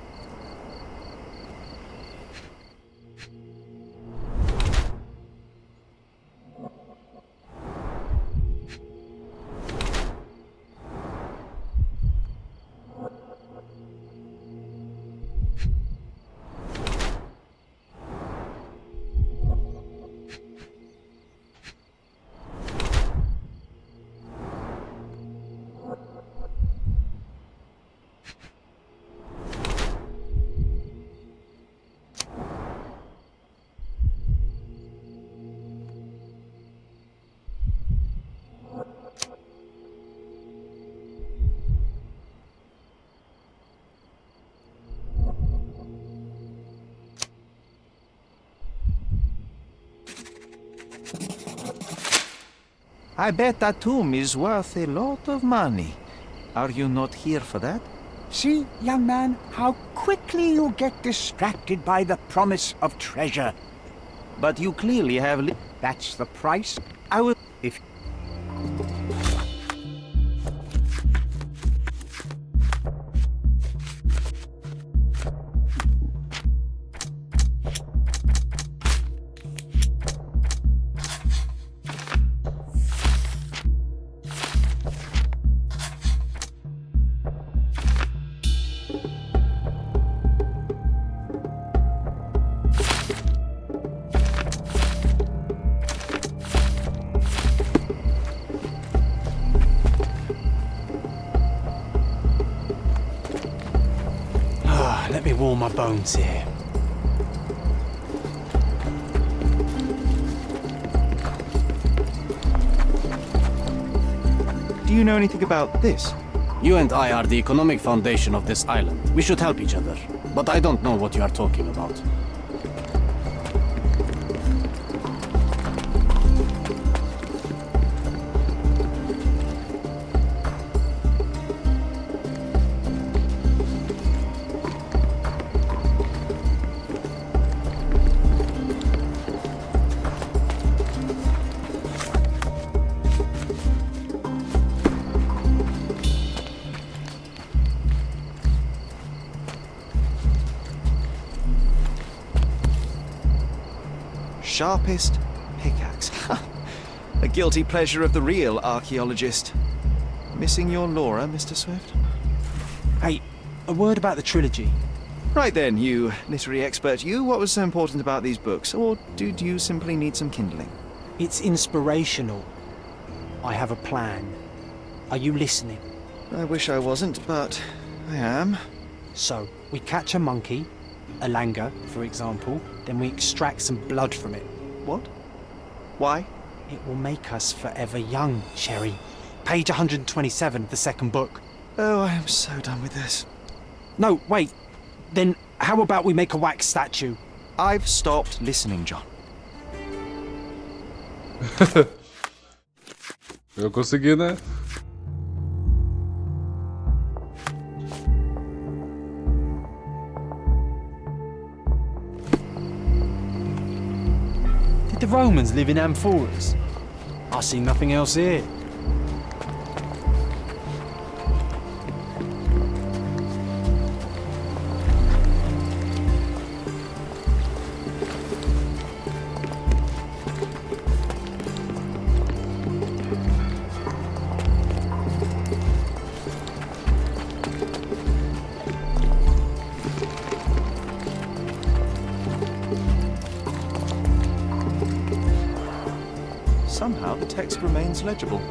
I bet that tomb is worth a lot of money. Are you not here for that? See, young man, how quickly you get distracted by the promise of treasure. But you clearly have... That's the price. I will... If... Let me warm my bones here. Do you know anything about this? You and I are the economic foundation of this island. We should help each other. But I don't know what you are talking about. Sharpest pickaxe. A guilty pleasure of the real archaeologist. Missing your Laura, Mr. Swift? Hey, a word about the trilogy. Right then, you literary expert, you, what was so important about these books? Or did you simply need some kindling? It's inspirational. I have a plan. Are you listening? I wish I wasn't, but I am. So, we catch a monkey, a langur, for example, then we extract some blood from it. What? Why? It will make us forever young, Sherry. Page 127 of the second book. Oh, I am so done with this. No, wait. Then how about we make a wax statue? I've stopped listening, John. Eu consegui, né? Did the Romans live in amphoras? I see nothing else here. Somehow the text remains legible.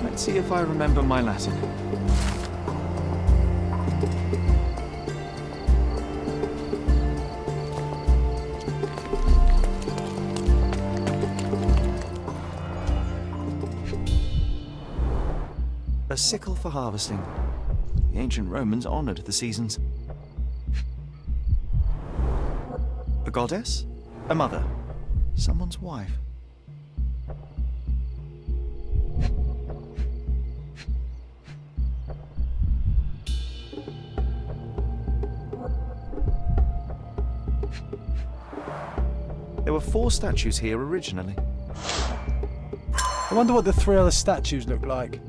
Let's see if I remember my Latin. A sickle for harvesting. The ancient Romans honored the seasons. A goddess? A mother? Someone's wife? There were 4 statues here originally. I wonder what the 3 other statues look like.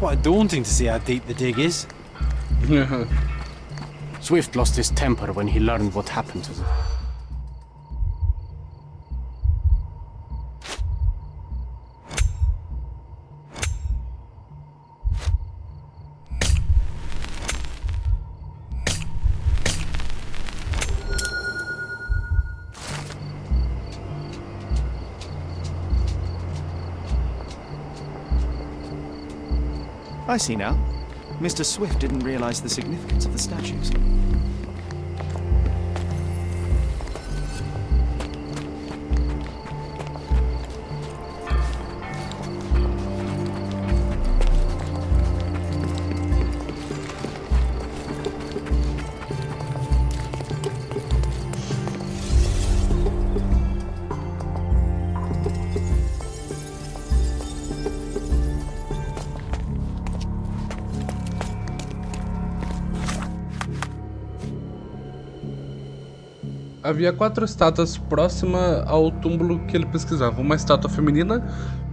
quite daunting to see how deep the dig is. Swift lost his temper when he learned what happened to them. I see now. Mr. Swift didn't realize the significance of the statues. Havia 4 estátuas próximas ao túmulo que ele pesquisava. Uma estátua feminina,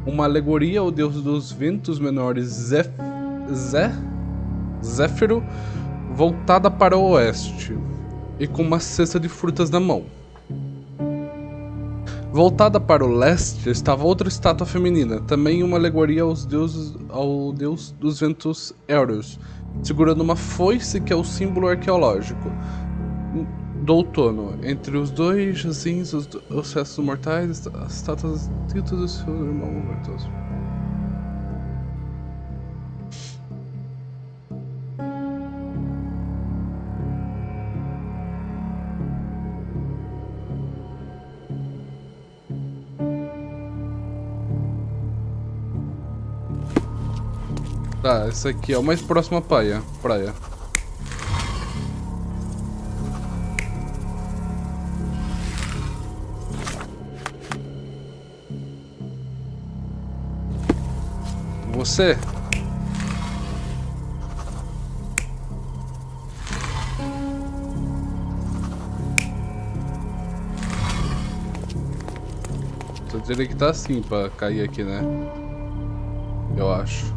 uma alegoria ao deus dos ventos menores Zéfiro, voltada para o oeste, e com uma cesta de frutas na mão. Voltada para o leste estava outra estátua feminina, também uma alegoria ao deus dos ventos Eros, segurando uma foice que é o símbolo arqueológico do outono. Entre os dois jazem os restos mortais, as estátuas ditas do seu irmão mortoso. Tá, essa aqui é o mais próximo à praia. Você? Só teria que estar assim pra cair aqui, né? Eu acho.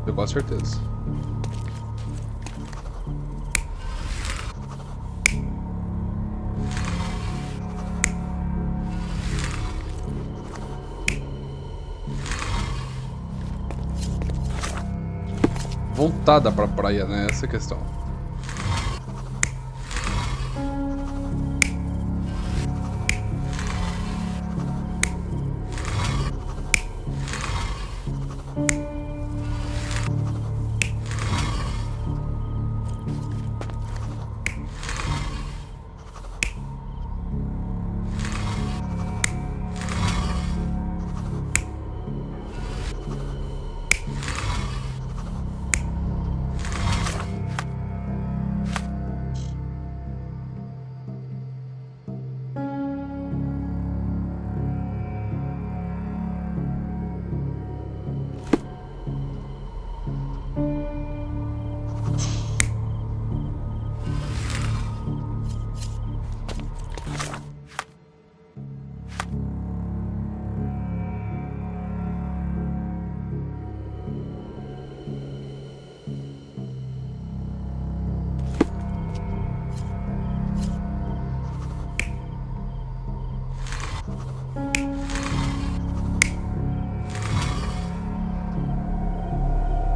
Eu com certeza. Voltada pra praia, né? Essa é a questão.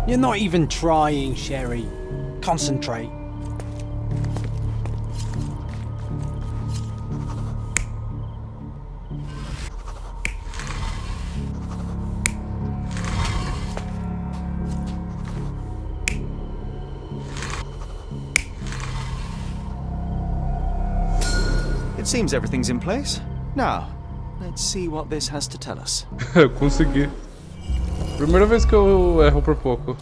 You're not even trying, Sherry. Concentrate. It seems everything's in place. Now, let's see what this has to tell us. Consegui. Primeira vez que eu erro por pouco.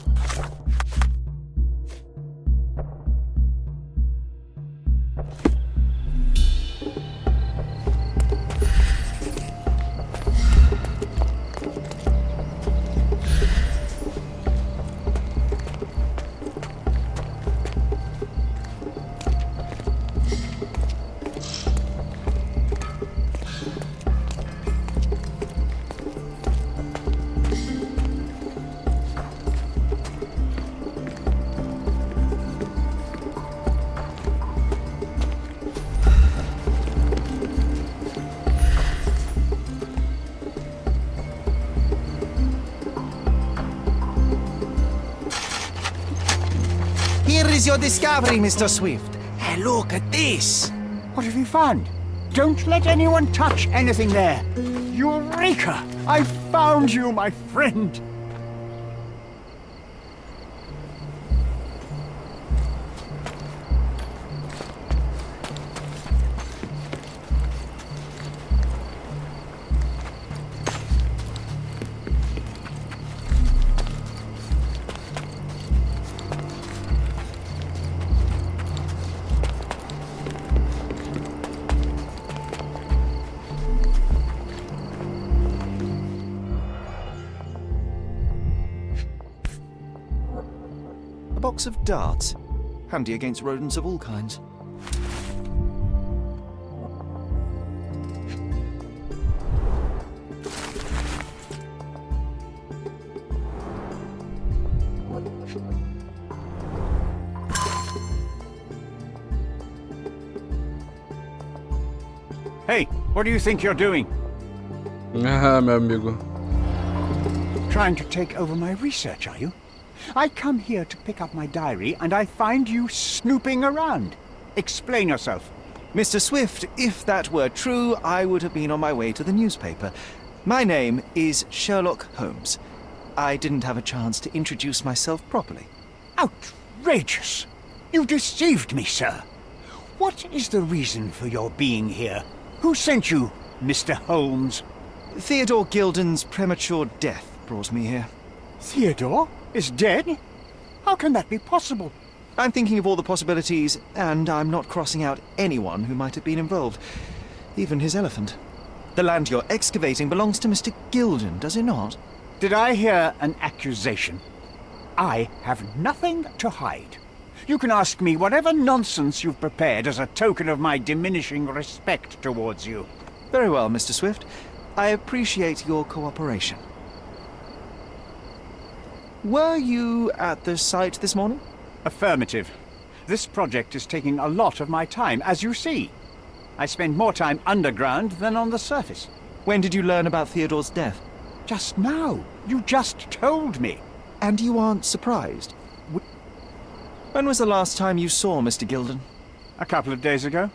is your discovery, Mr. Swift? Hey, look at this. What have you found? Don't let anyone touch anything there. Eureka! I found you, my friend. A box of darts. Handy against rodents of all kinds. Hey, what do you think you're doing? Ah, meu amigo. Trying to take over my research, are you? I come here to pick up my diary, and I find you snooping around. Explain yourself. Mr. Swift, if that were true, I would have been on my way to the newspaper. My name is Sherlock Holmes. I didn't have a chance to introduce myself properly. Outrageous! You deceived me, sir. What is the reason for your being here? Who sent you, Mr. Holmes? Theodore Gilden's premature death brought me here. Theodore is dead? How can that be possible? I'm thinking of all the possibilities, and I'm not crossing out anyone who might have been involved. Even his elephant. The land you're excavating belongs to Mr. Gilden, does it not? Did I hear an accusation? I have nothing to hide. You can ask me whatever nonsense you've prepared as a token of my diminishing respect towards you. Very well, Mr. Swift. I appreciate your cooperation. Were you at the site this morning? Affirmative. This project is taking a lot of my time, as you see. I spend more time underground than on the surface. When did you learn about Theodore's death? Just now. You just told me. And you aren't surprised? When was the last time you saw Mr. Gilden? A couple of days ago.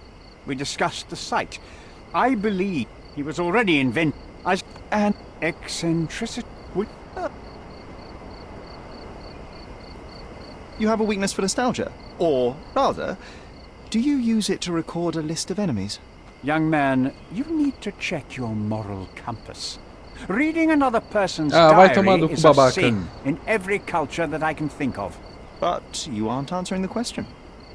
We discussed the site. I believe he was already invented as an eccentricity. You have a weakness for nostalgia? Or, rather, do you use it to record a list of enemies? Young man, you need to check your moral compass. Reading another person's vai tomar diary no cu, is a babaca. sin in every culture that I can think of. But you aren't answering the question.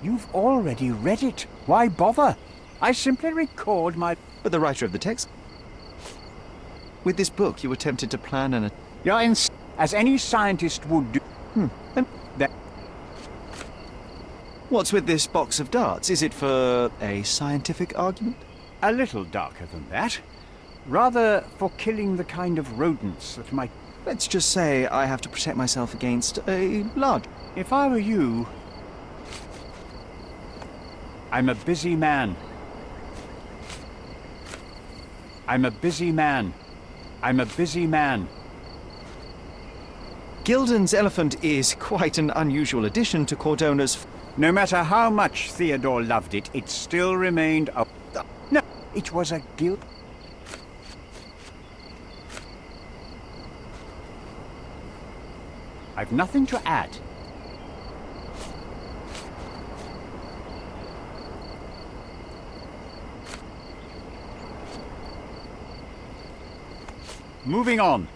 You've already read it. Why bother? I simply record my... But the writer of the text... With this book, you attempted to plan an... You're as any scientist would do. And That... what's with this box of darts? Is it for a scientific argument? A little darker than that. Rather for killing the kind of rodents that might... Let's just say I have to protect myself against a large... If I were you... I'm a busy man. I'm a busy man. I'm a busy man. Gilden's elephant is quite an unusual addition to Cordona's... No matter how much Theodore loved it, it still remained a... No, it was a guilt... I've nothing to add. Moving on.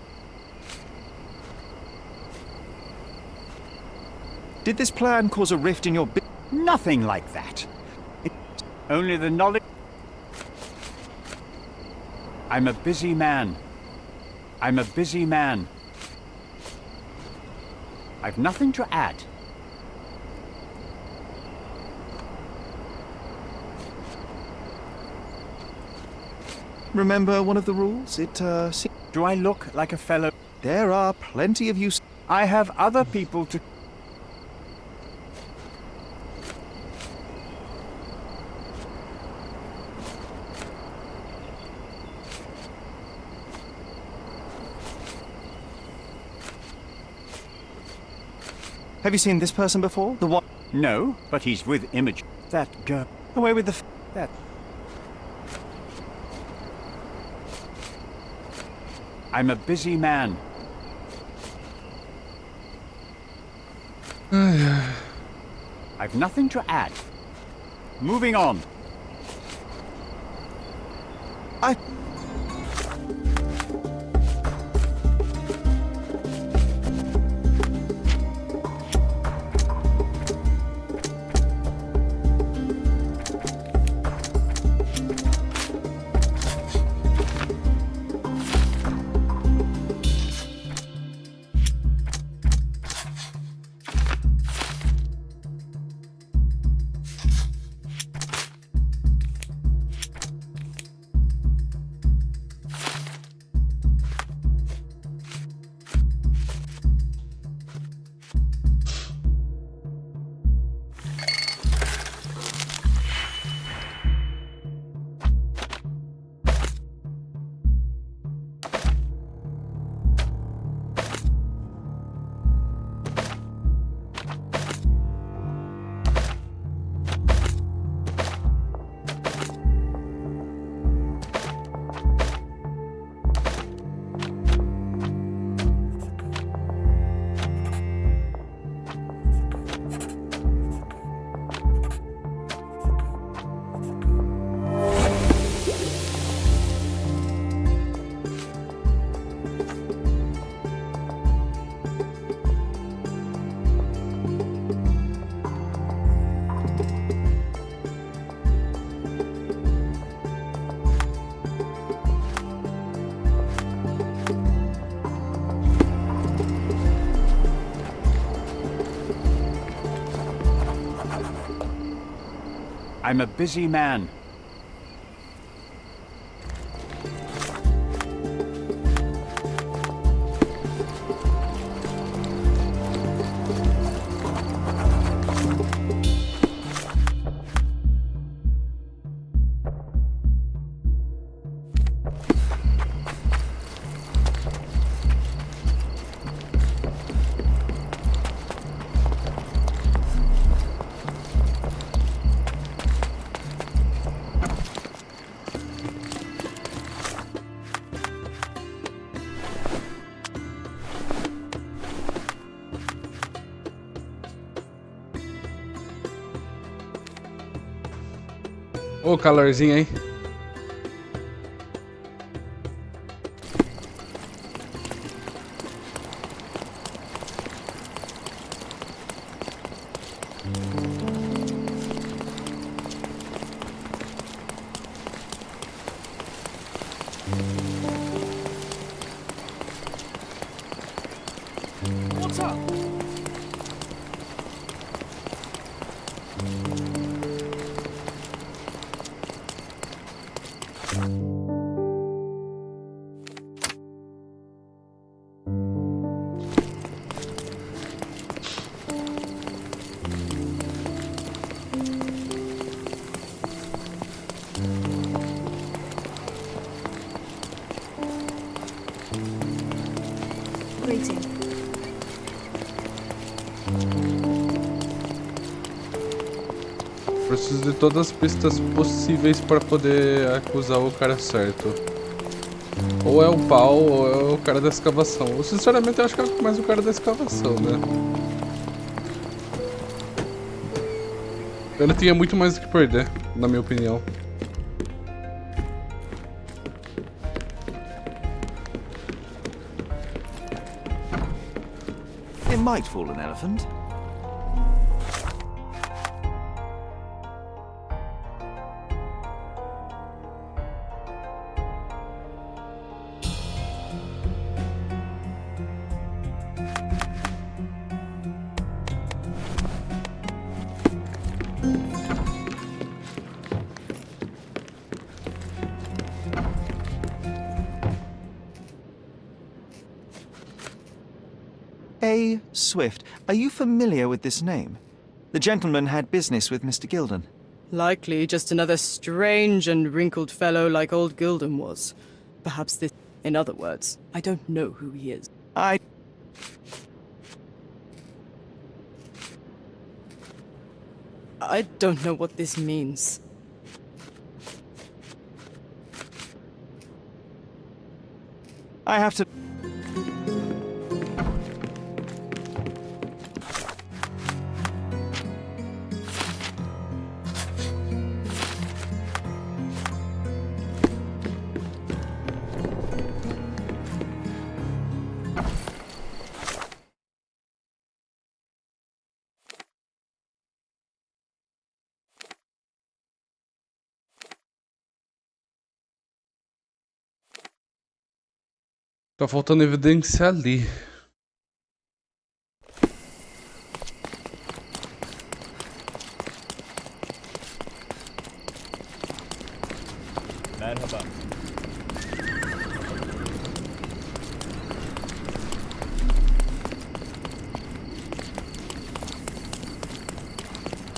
Did this plan cause a rift in your... Nothing like that. It's only the knowledge... I'm a busy man. I'm a busy man. I've nothing to add. Remember one of the rules? Do I look like a fellow? There are plenty of use... I have other people to... Have you seen this person before? The one... No, but he's with Imogen. That girl. Away with the that. I'm a busy man. I've nothing to add. Moving on. I'm a busy man. Ô, calorzinho, hein? What's up? Greeting. Preciso de todas as pistas possíveis para poder acusar o cara certo. Ou é o pau, ou é o cara da escavação. Eu, sinceramente, eu acho que é mais o cara da escavação, né? Ele tinha muito mais o que perder, na minha opinião. It might fool an elephant. A. Swift. Are you familiar with this name? The gentleman had business with Mr. Gilden. Likely just another strange and wrinkled fellow like old Gilden was. Perhaps this... In other words, I don't know who he is. I don't know what this means. I have to... Tá faltando evidência ali. Merhaba.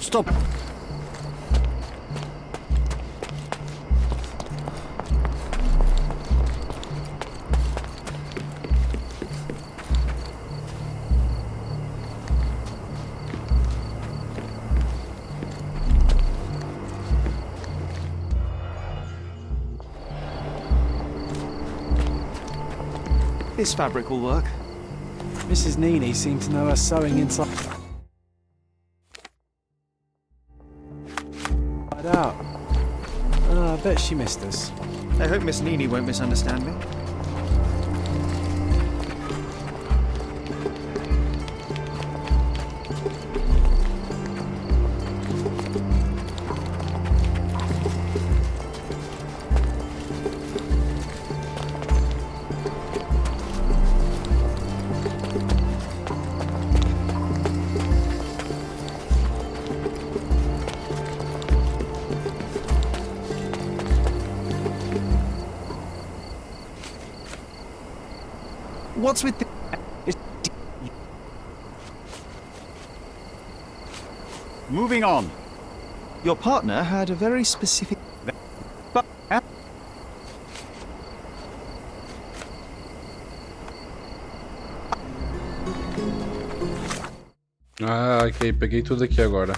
Stop! This fabric will work. Mrs. Nini seemed to know her sewing inside out. I bet she missed us. I hope Miss Nini won't misunderstand me. What's with the... Moving on. Your partner had a very specific... But, Ah, ok. Peguei tudo aqui agora.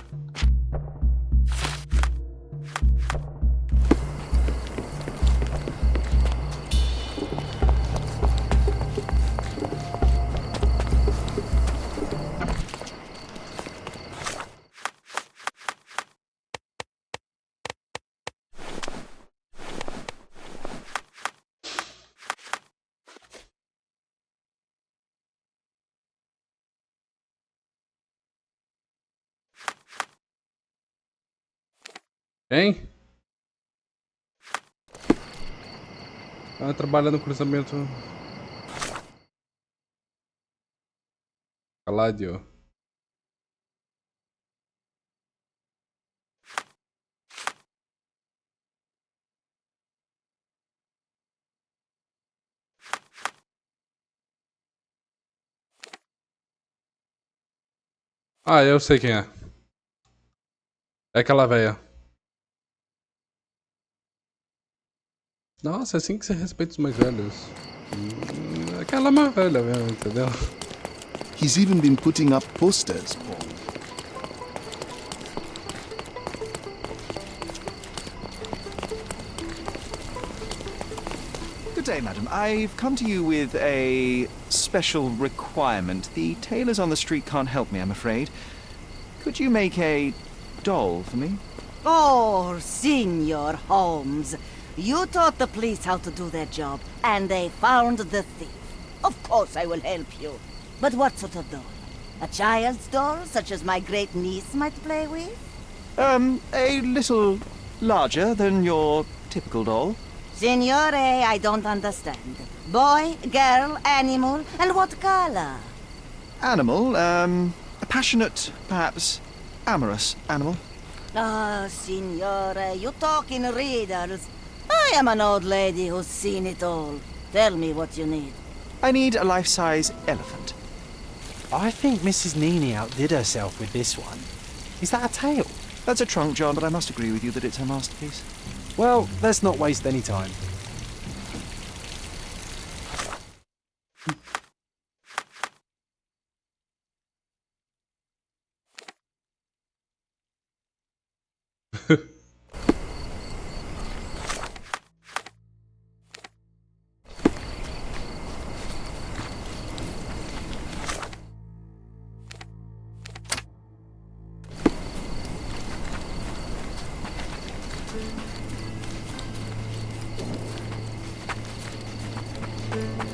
Hein? Ah, trabalha no cruzamento. Caladio. Ah, eu sei quem é. É aquela véia. Nossa, é assim que você respeita os mais velhos. Aquela mais velha mesmo, entendeu? He's even been putting up posters, Paul. Good day, madam. I've come to you with a special requirement. The tailors on the street can't help me, I'm afraid. Could you make a doll for me? Oh, Signor Holmes. You taught the police how to do their job, and they found the thief. Of course I will help you. But what sort of doll? A child's doll, such as my great niece might play with? A little larger than your typical doll. Signore, I don't understand. Boy, girl, animal, and what color? Animal, a passionate, perhaps amorous animal. Ah, Signore, you talk in riddles. I am an old lady who's seen it all. Tell me what you need. I need a life-size elephant. I think Mrs. Nini outdid herself with this one. Is that a tail? That's a trunk, John, but I must agree with you that it's her masterpiece. Well, let's not waste any time.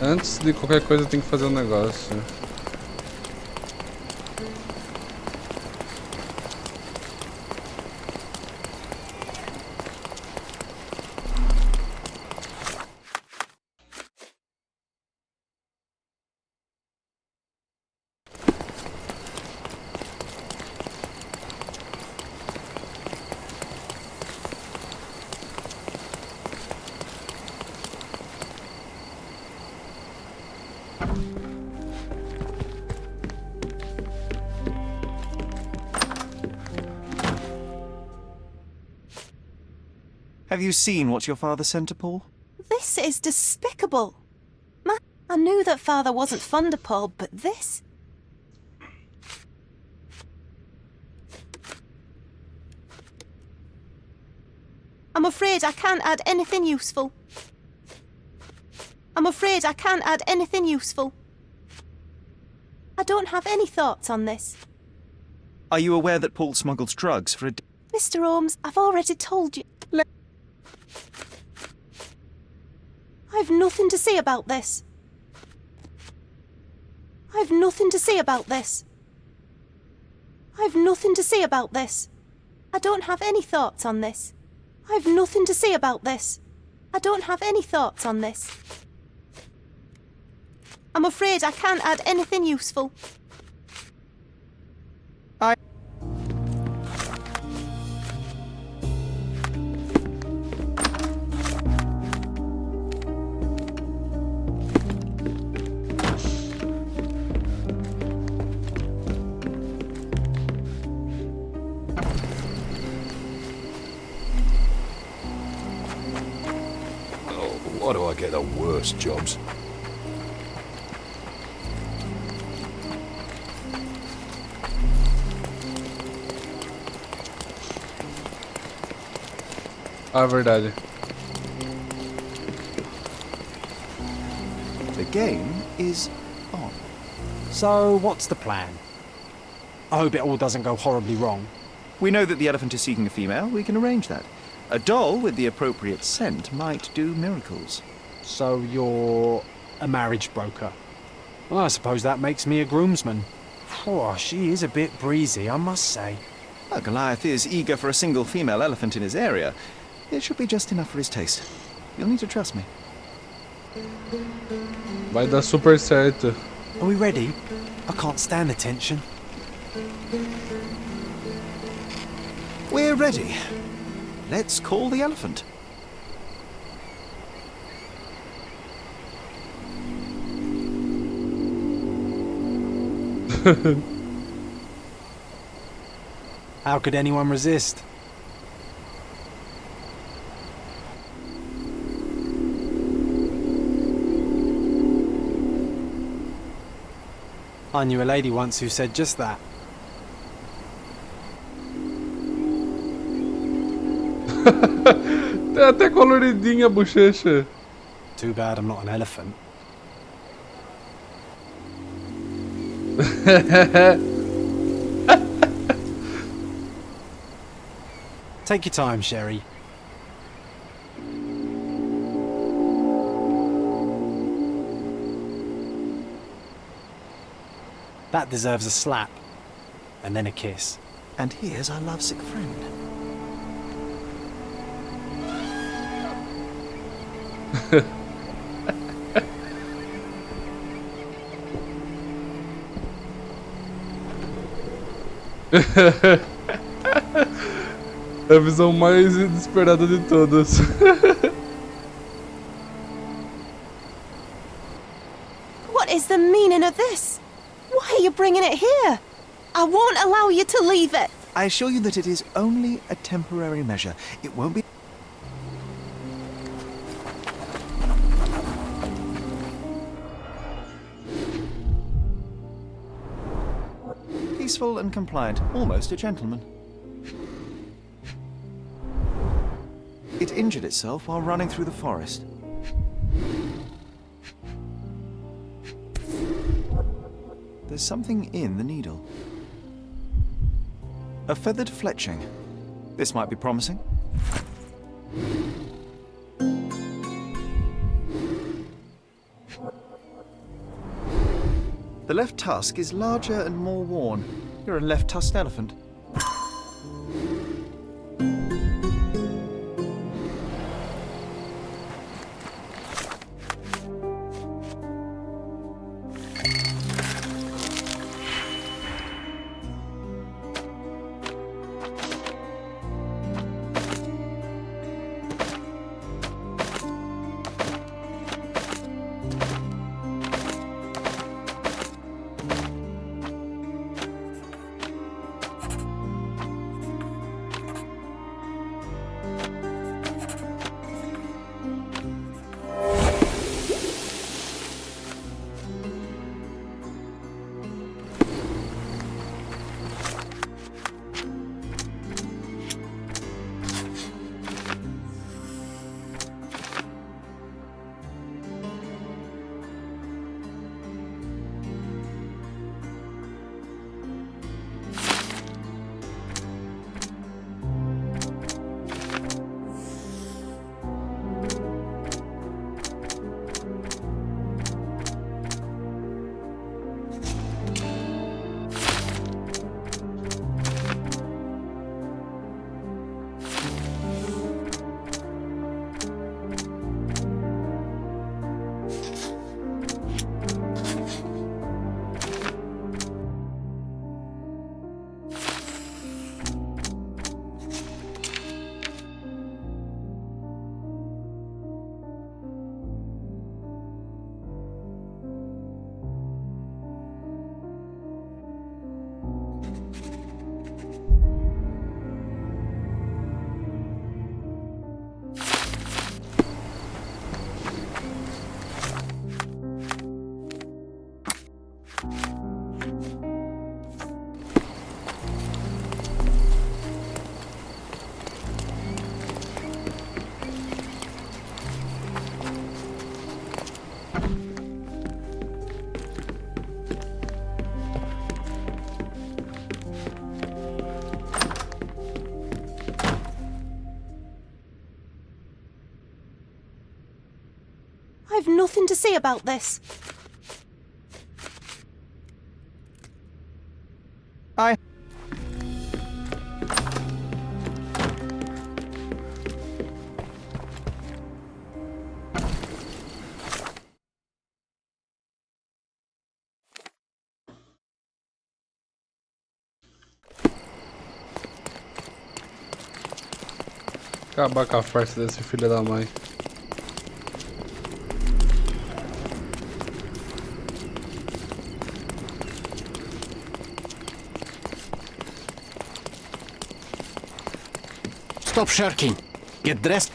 Antes de qualquer coisa tem que fazer um negócio. Have you seen what your father sent to Paul? This is despicable. I knew that Father wasn't fond of Paul, but this... I'm afraid I can't add anything useful. I'm afraid I can't add anything useful. I don't have any thoughts on this. Are you aware that Paul smuggled drugs for a... Mr. Holmes, I've already told you. I've nothing to say about this. I've nothing to say about this. I've nothing to say about this. I don't have any thoughts on this. I've nothing to say about this. I don't have any thoughts on this. I'm afraid I can't add anything useful. Why do I get the worst jobs? Ah, verdade. The game is on. So, what's the plan? I hope it all doesn't go horribly wrong. We know that the elephant is seeking a female. We can arrange that. A doll with the appropriate scent might do miracles. So you're a marriage broker? Well, I suppose that makes me a groomsman. Oh, she is a bit breezy, I must say. Well, Goliath is eager for a single female elephant in his area. It should be just enough for his taste. You'll need to trust me. Vai dar super certo. Are we ready? I can't stand the tension. We're ready. Let's call the elephant. How could anyone resist? I knew a lady once who said just that. Tem até coloridinha a bochecha. Too bad I'm not an elephant. Take your time, Sherry. That deserves a slap. And then a kiss. And here's our lovesick friend. É a visão mais inesperada de todas. What is the meaning of this? Why are you bringing it here? I won't allow you to leave it. I assure you that it is only a temporary measure. It won't be... Peaceful and compliant, almost a gentleman. injured itself while running through the forest. There's something in the needle. A feathered fletching. This might be promising. The left tusk is larger and more worn. You're a left-tusked elephant. I've nothing to say about this. Acabar com a farsa desse filho da mãe. Stop shirking. Get dressed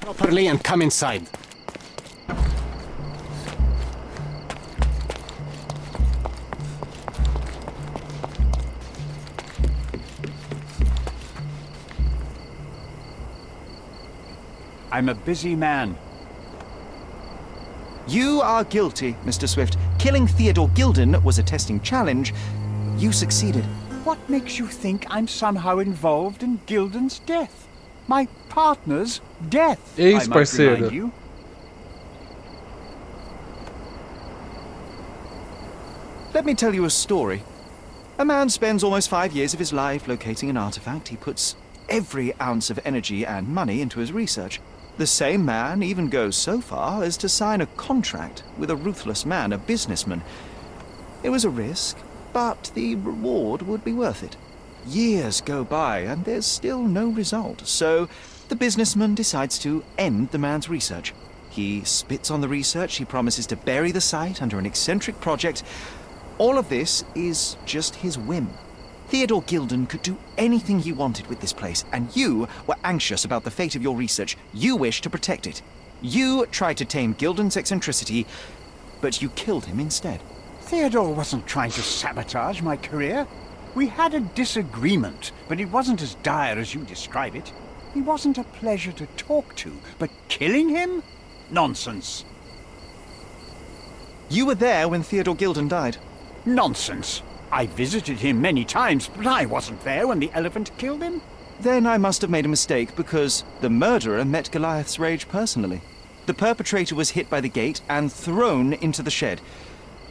properly and come inside. I'm a busy man. You are guilty, Mr. Swift. Killing Theodore Gilden was a testing challenge. You succeeded. What makes you think I'm somehow involved in Gilden's death? My partner's death, I might remind you. Let me tell you a story. A man spends almost 5 years of his life locating an artifact. He puts every ounce of energy and money into his research. The same man even goes so far as to sign a contract with a ruthless man, a businessman. It was a risk, but the reward would be worth it. Years go by and there's still no result, so the businessman decides to end the man's research. He spits on the research, he promises to bury the site under an eccentric project. All of this is just his whim. Theodore Gilden could do anything he wanted with this place, and you were anxious about the fate of your research. You wished to protect it. You tried to tame Gilden's eccentricity, but you killed him instead. Theodore wasn't trying to sabotage my career. We had a disagreement, but it wasn't as dire as you describe it. He wasn't a pleasure to talk to, but killing him? Nonsense. You were there when Theodore Gilden died. Nonsense. I visited him many times, but I wasn't there when the elephant killed him. Then I must have made a mistake, because the murderer met Goliath's rage personally. The perpetrator was hit by the gate and thrown into the shed.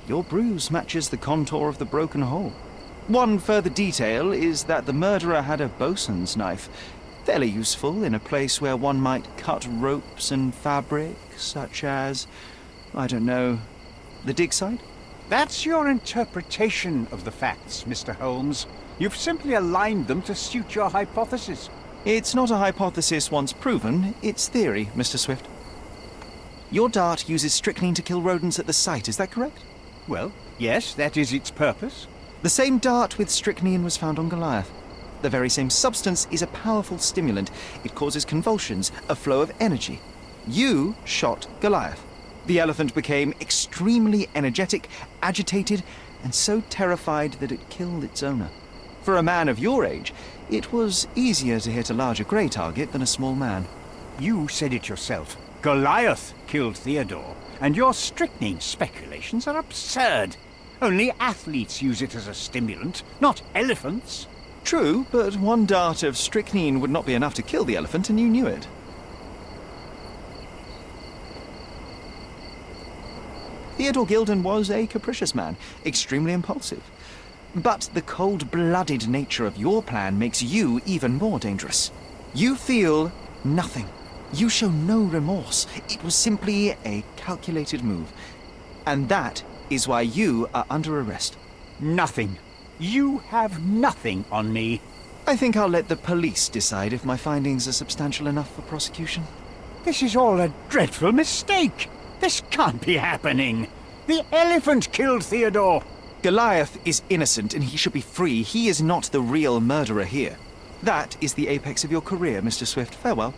Your bruise matches the contour of the broken hole. One further detail is that the murderer had a bosun's knife, fairly useful in a place where one might cut ropes and fabric, such as, I don't know, the dig site? That's your interpretation of the facts, Mr. Holmes. You've simply aligned them to suit your hypothesis. It's not a hypothesis once proven, it's theory, Mr. Swift. Your dart uses strychnine to kill rodents at the site, is that correct? Well, yes, that is its purpose. The same dart with strychnine was found on Goliath. The very same substance is a powerful stimulant. It causes convulsions, a flow of energy. You shot Goliath. The elephant became extremely energetic, agitated, and so terrified that it killed its owner. For a man of your age, it was easier to hit a larger grey target than a small man. You said it yourself. Goliath killed Theodore, and your strychnine speculations are absurd. Only athletes use it as a stimulant, not elephants. True, but one dart of strychnine would not be enough to kill the elephant, and you knew it. Theodore Gilden was a capricious man, extremely impulsive. But the cold-blooded nature of your plan makes you even more dangerous. You feel nothing. You show no remorse. It was simply a calculated move. And that is why you are under arrest. Nothing. You have nothing on me. I think I'll let the police decide if my findings are substantial enough for prosecution. This is all a dreadful mistake. This can't be happening. The elephant killed Theodore. Goliath is innocent and he should be free. He is not the real murderer here. That is the apex of your career, Mr. Swift. Farewell.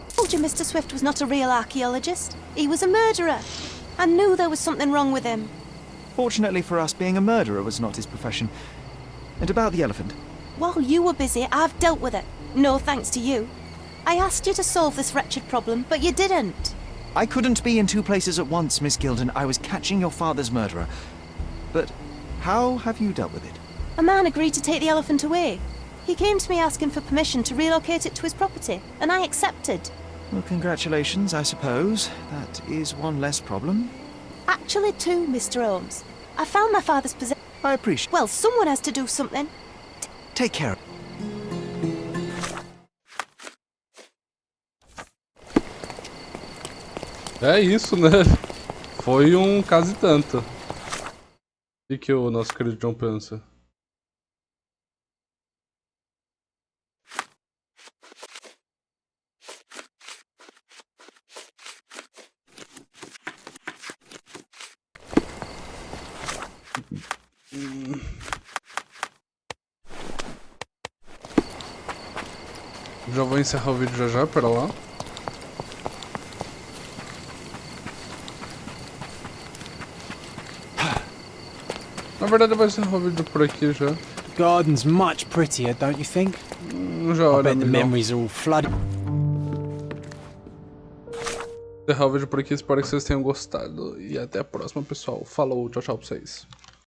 I told you Mr. Swift was not a real archaeologist. He was a murderer. I knew there was something wrong with him. Fortunately for us, being a murderer was not his profession. And about the elephant? While you were busy, I've dealt with it. No thanks to you. I asked you to solve this wretched problem, but you didn't. I couldn't be in two places at once, Miss Gilden. I was catching your father's murderer. But how have you dealt with it? A man agreed to take the elephant away. He came to me asking for permission to relocate it to his property, and I accepted. Well, congratulations, I suppose. That is one less problem. Actually, two, Mr. Holmes. I found my father's possession. I appreciate. Well, someone has to do something. Take care. É isso, né? Foi caso e tanto. O que o nosso querido John pensa? Já vou encerrar o vídeo já, pera lá. Na verdade eu vou encerrar o vídeo por aqui já. The garden's much prettier, don't you think? Já I olha bet the melhor. memories are all flooded. Encerrar o vídeo por aqui, espero que vocês tenham gostado. E até a próxima, pessoal. Falou, tchau, tchau pra vocês.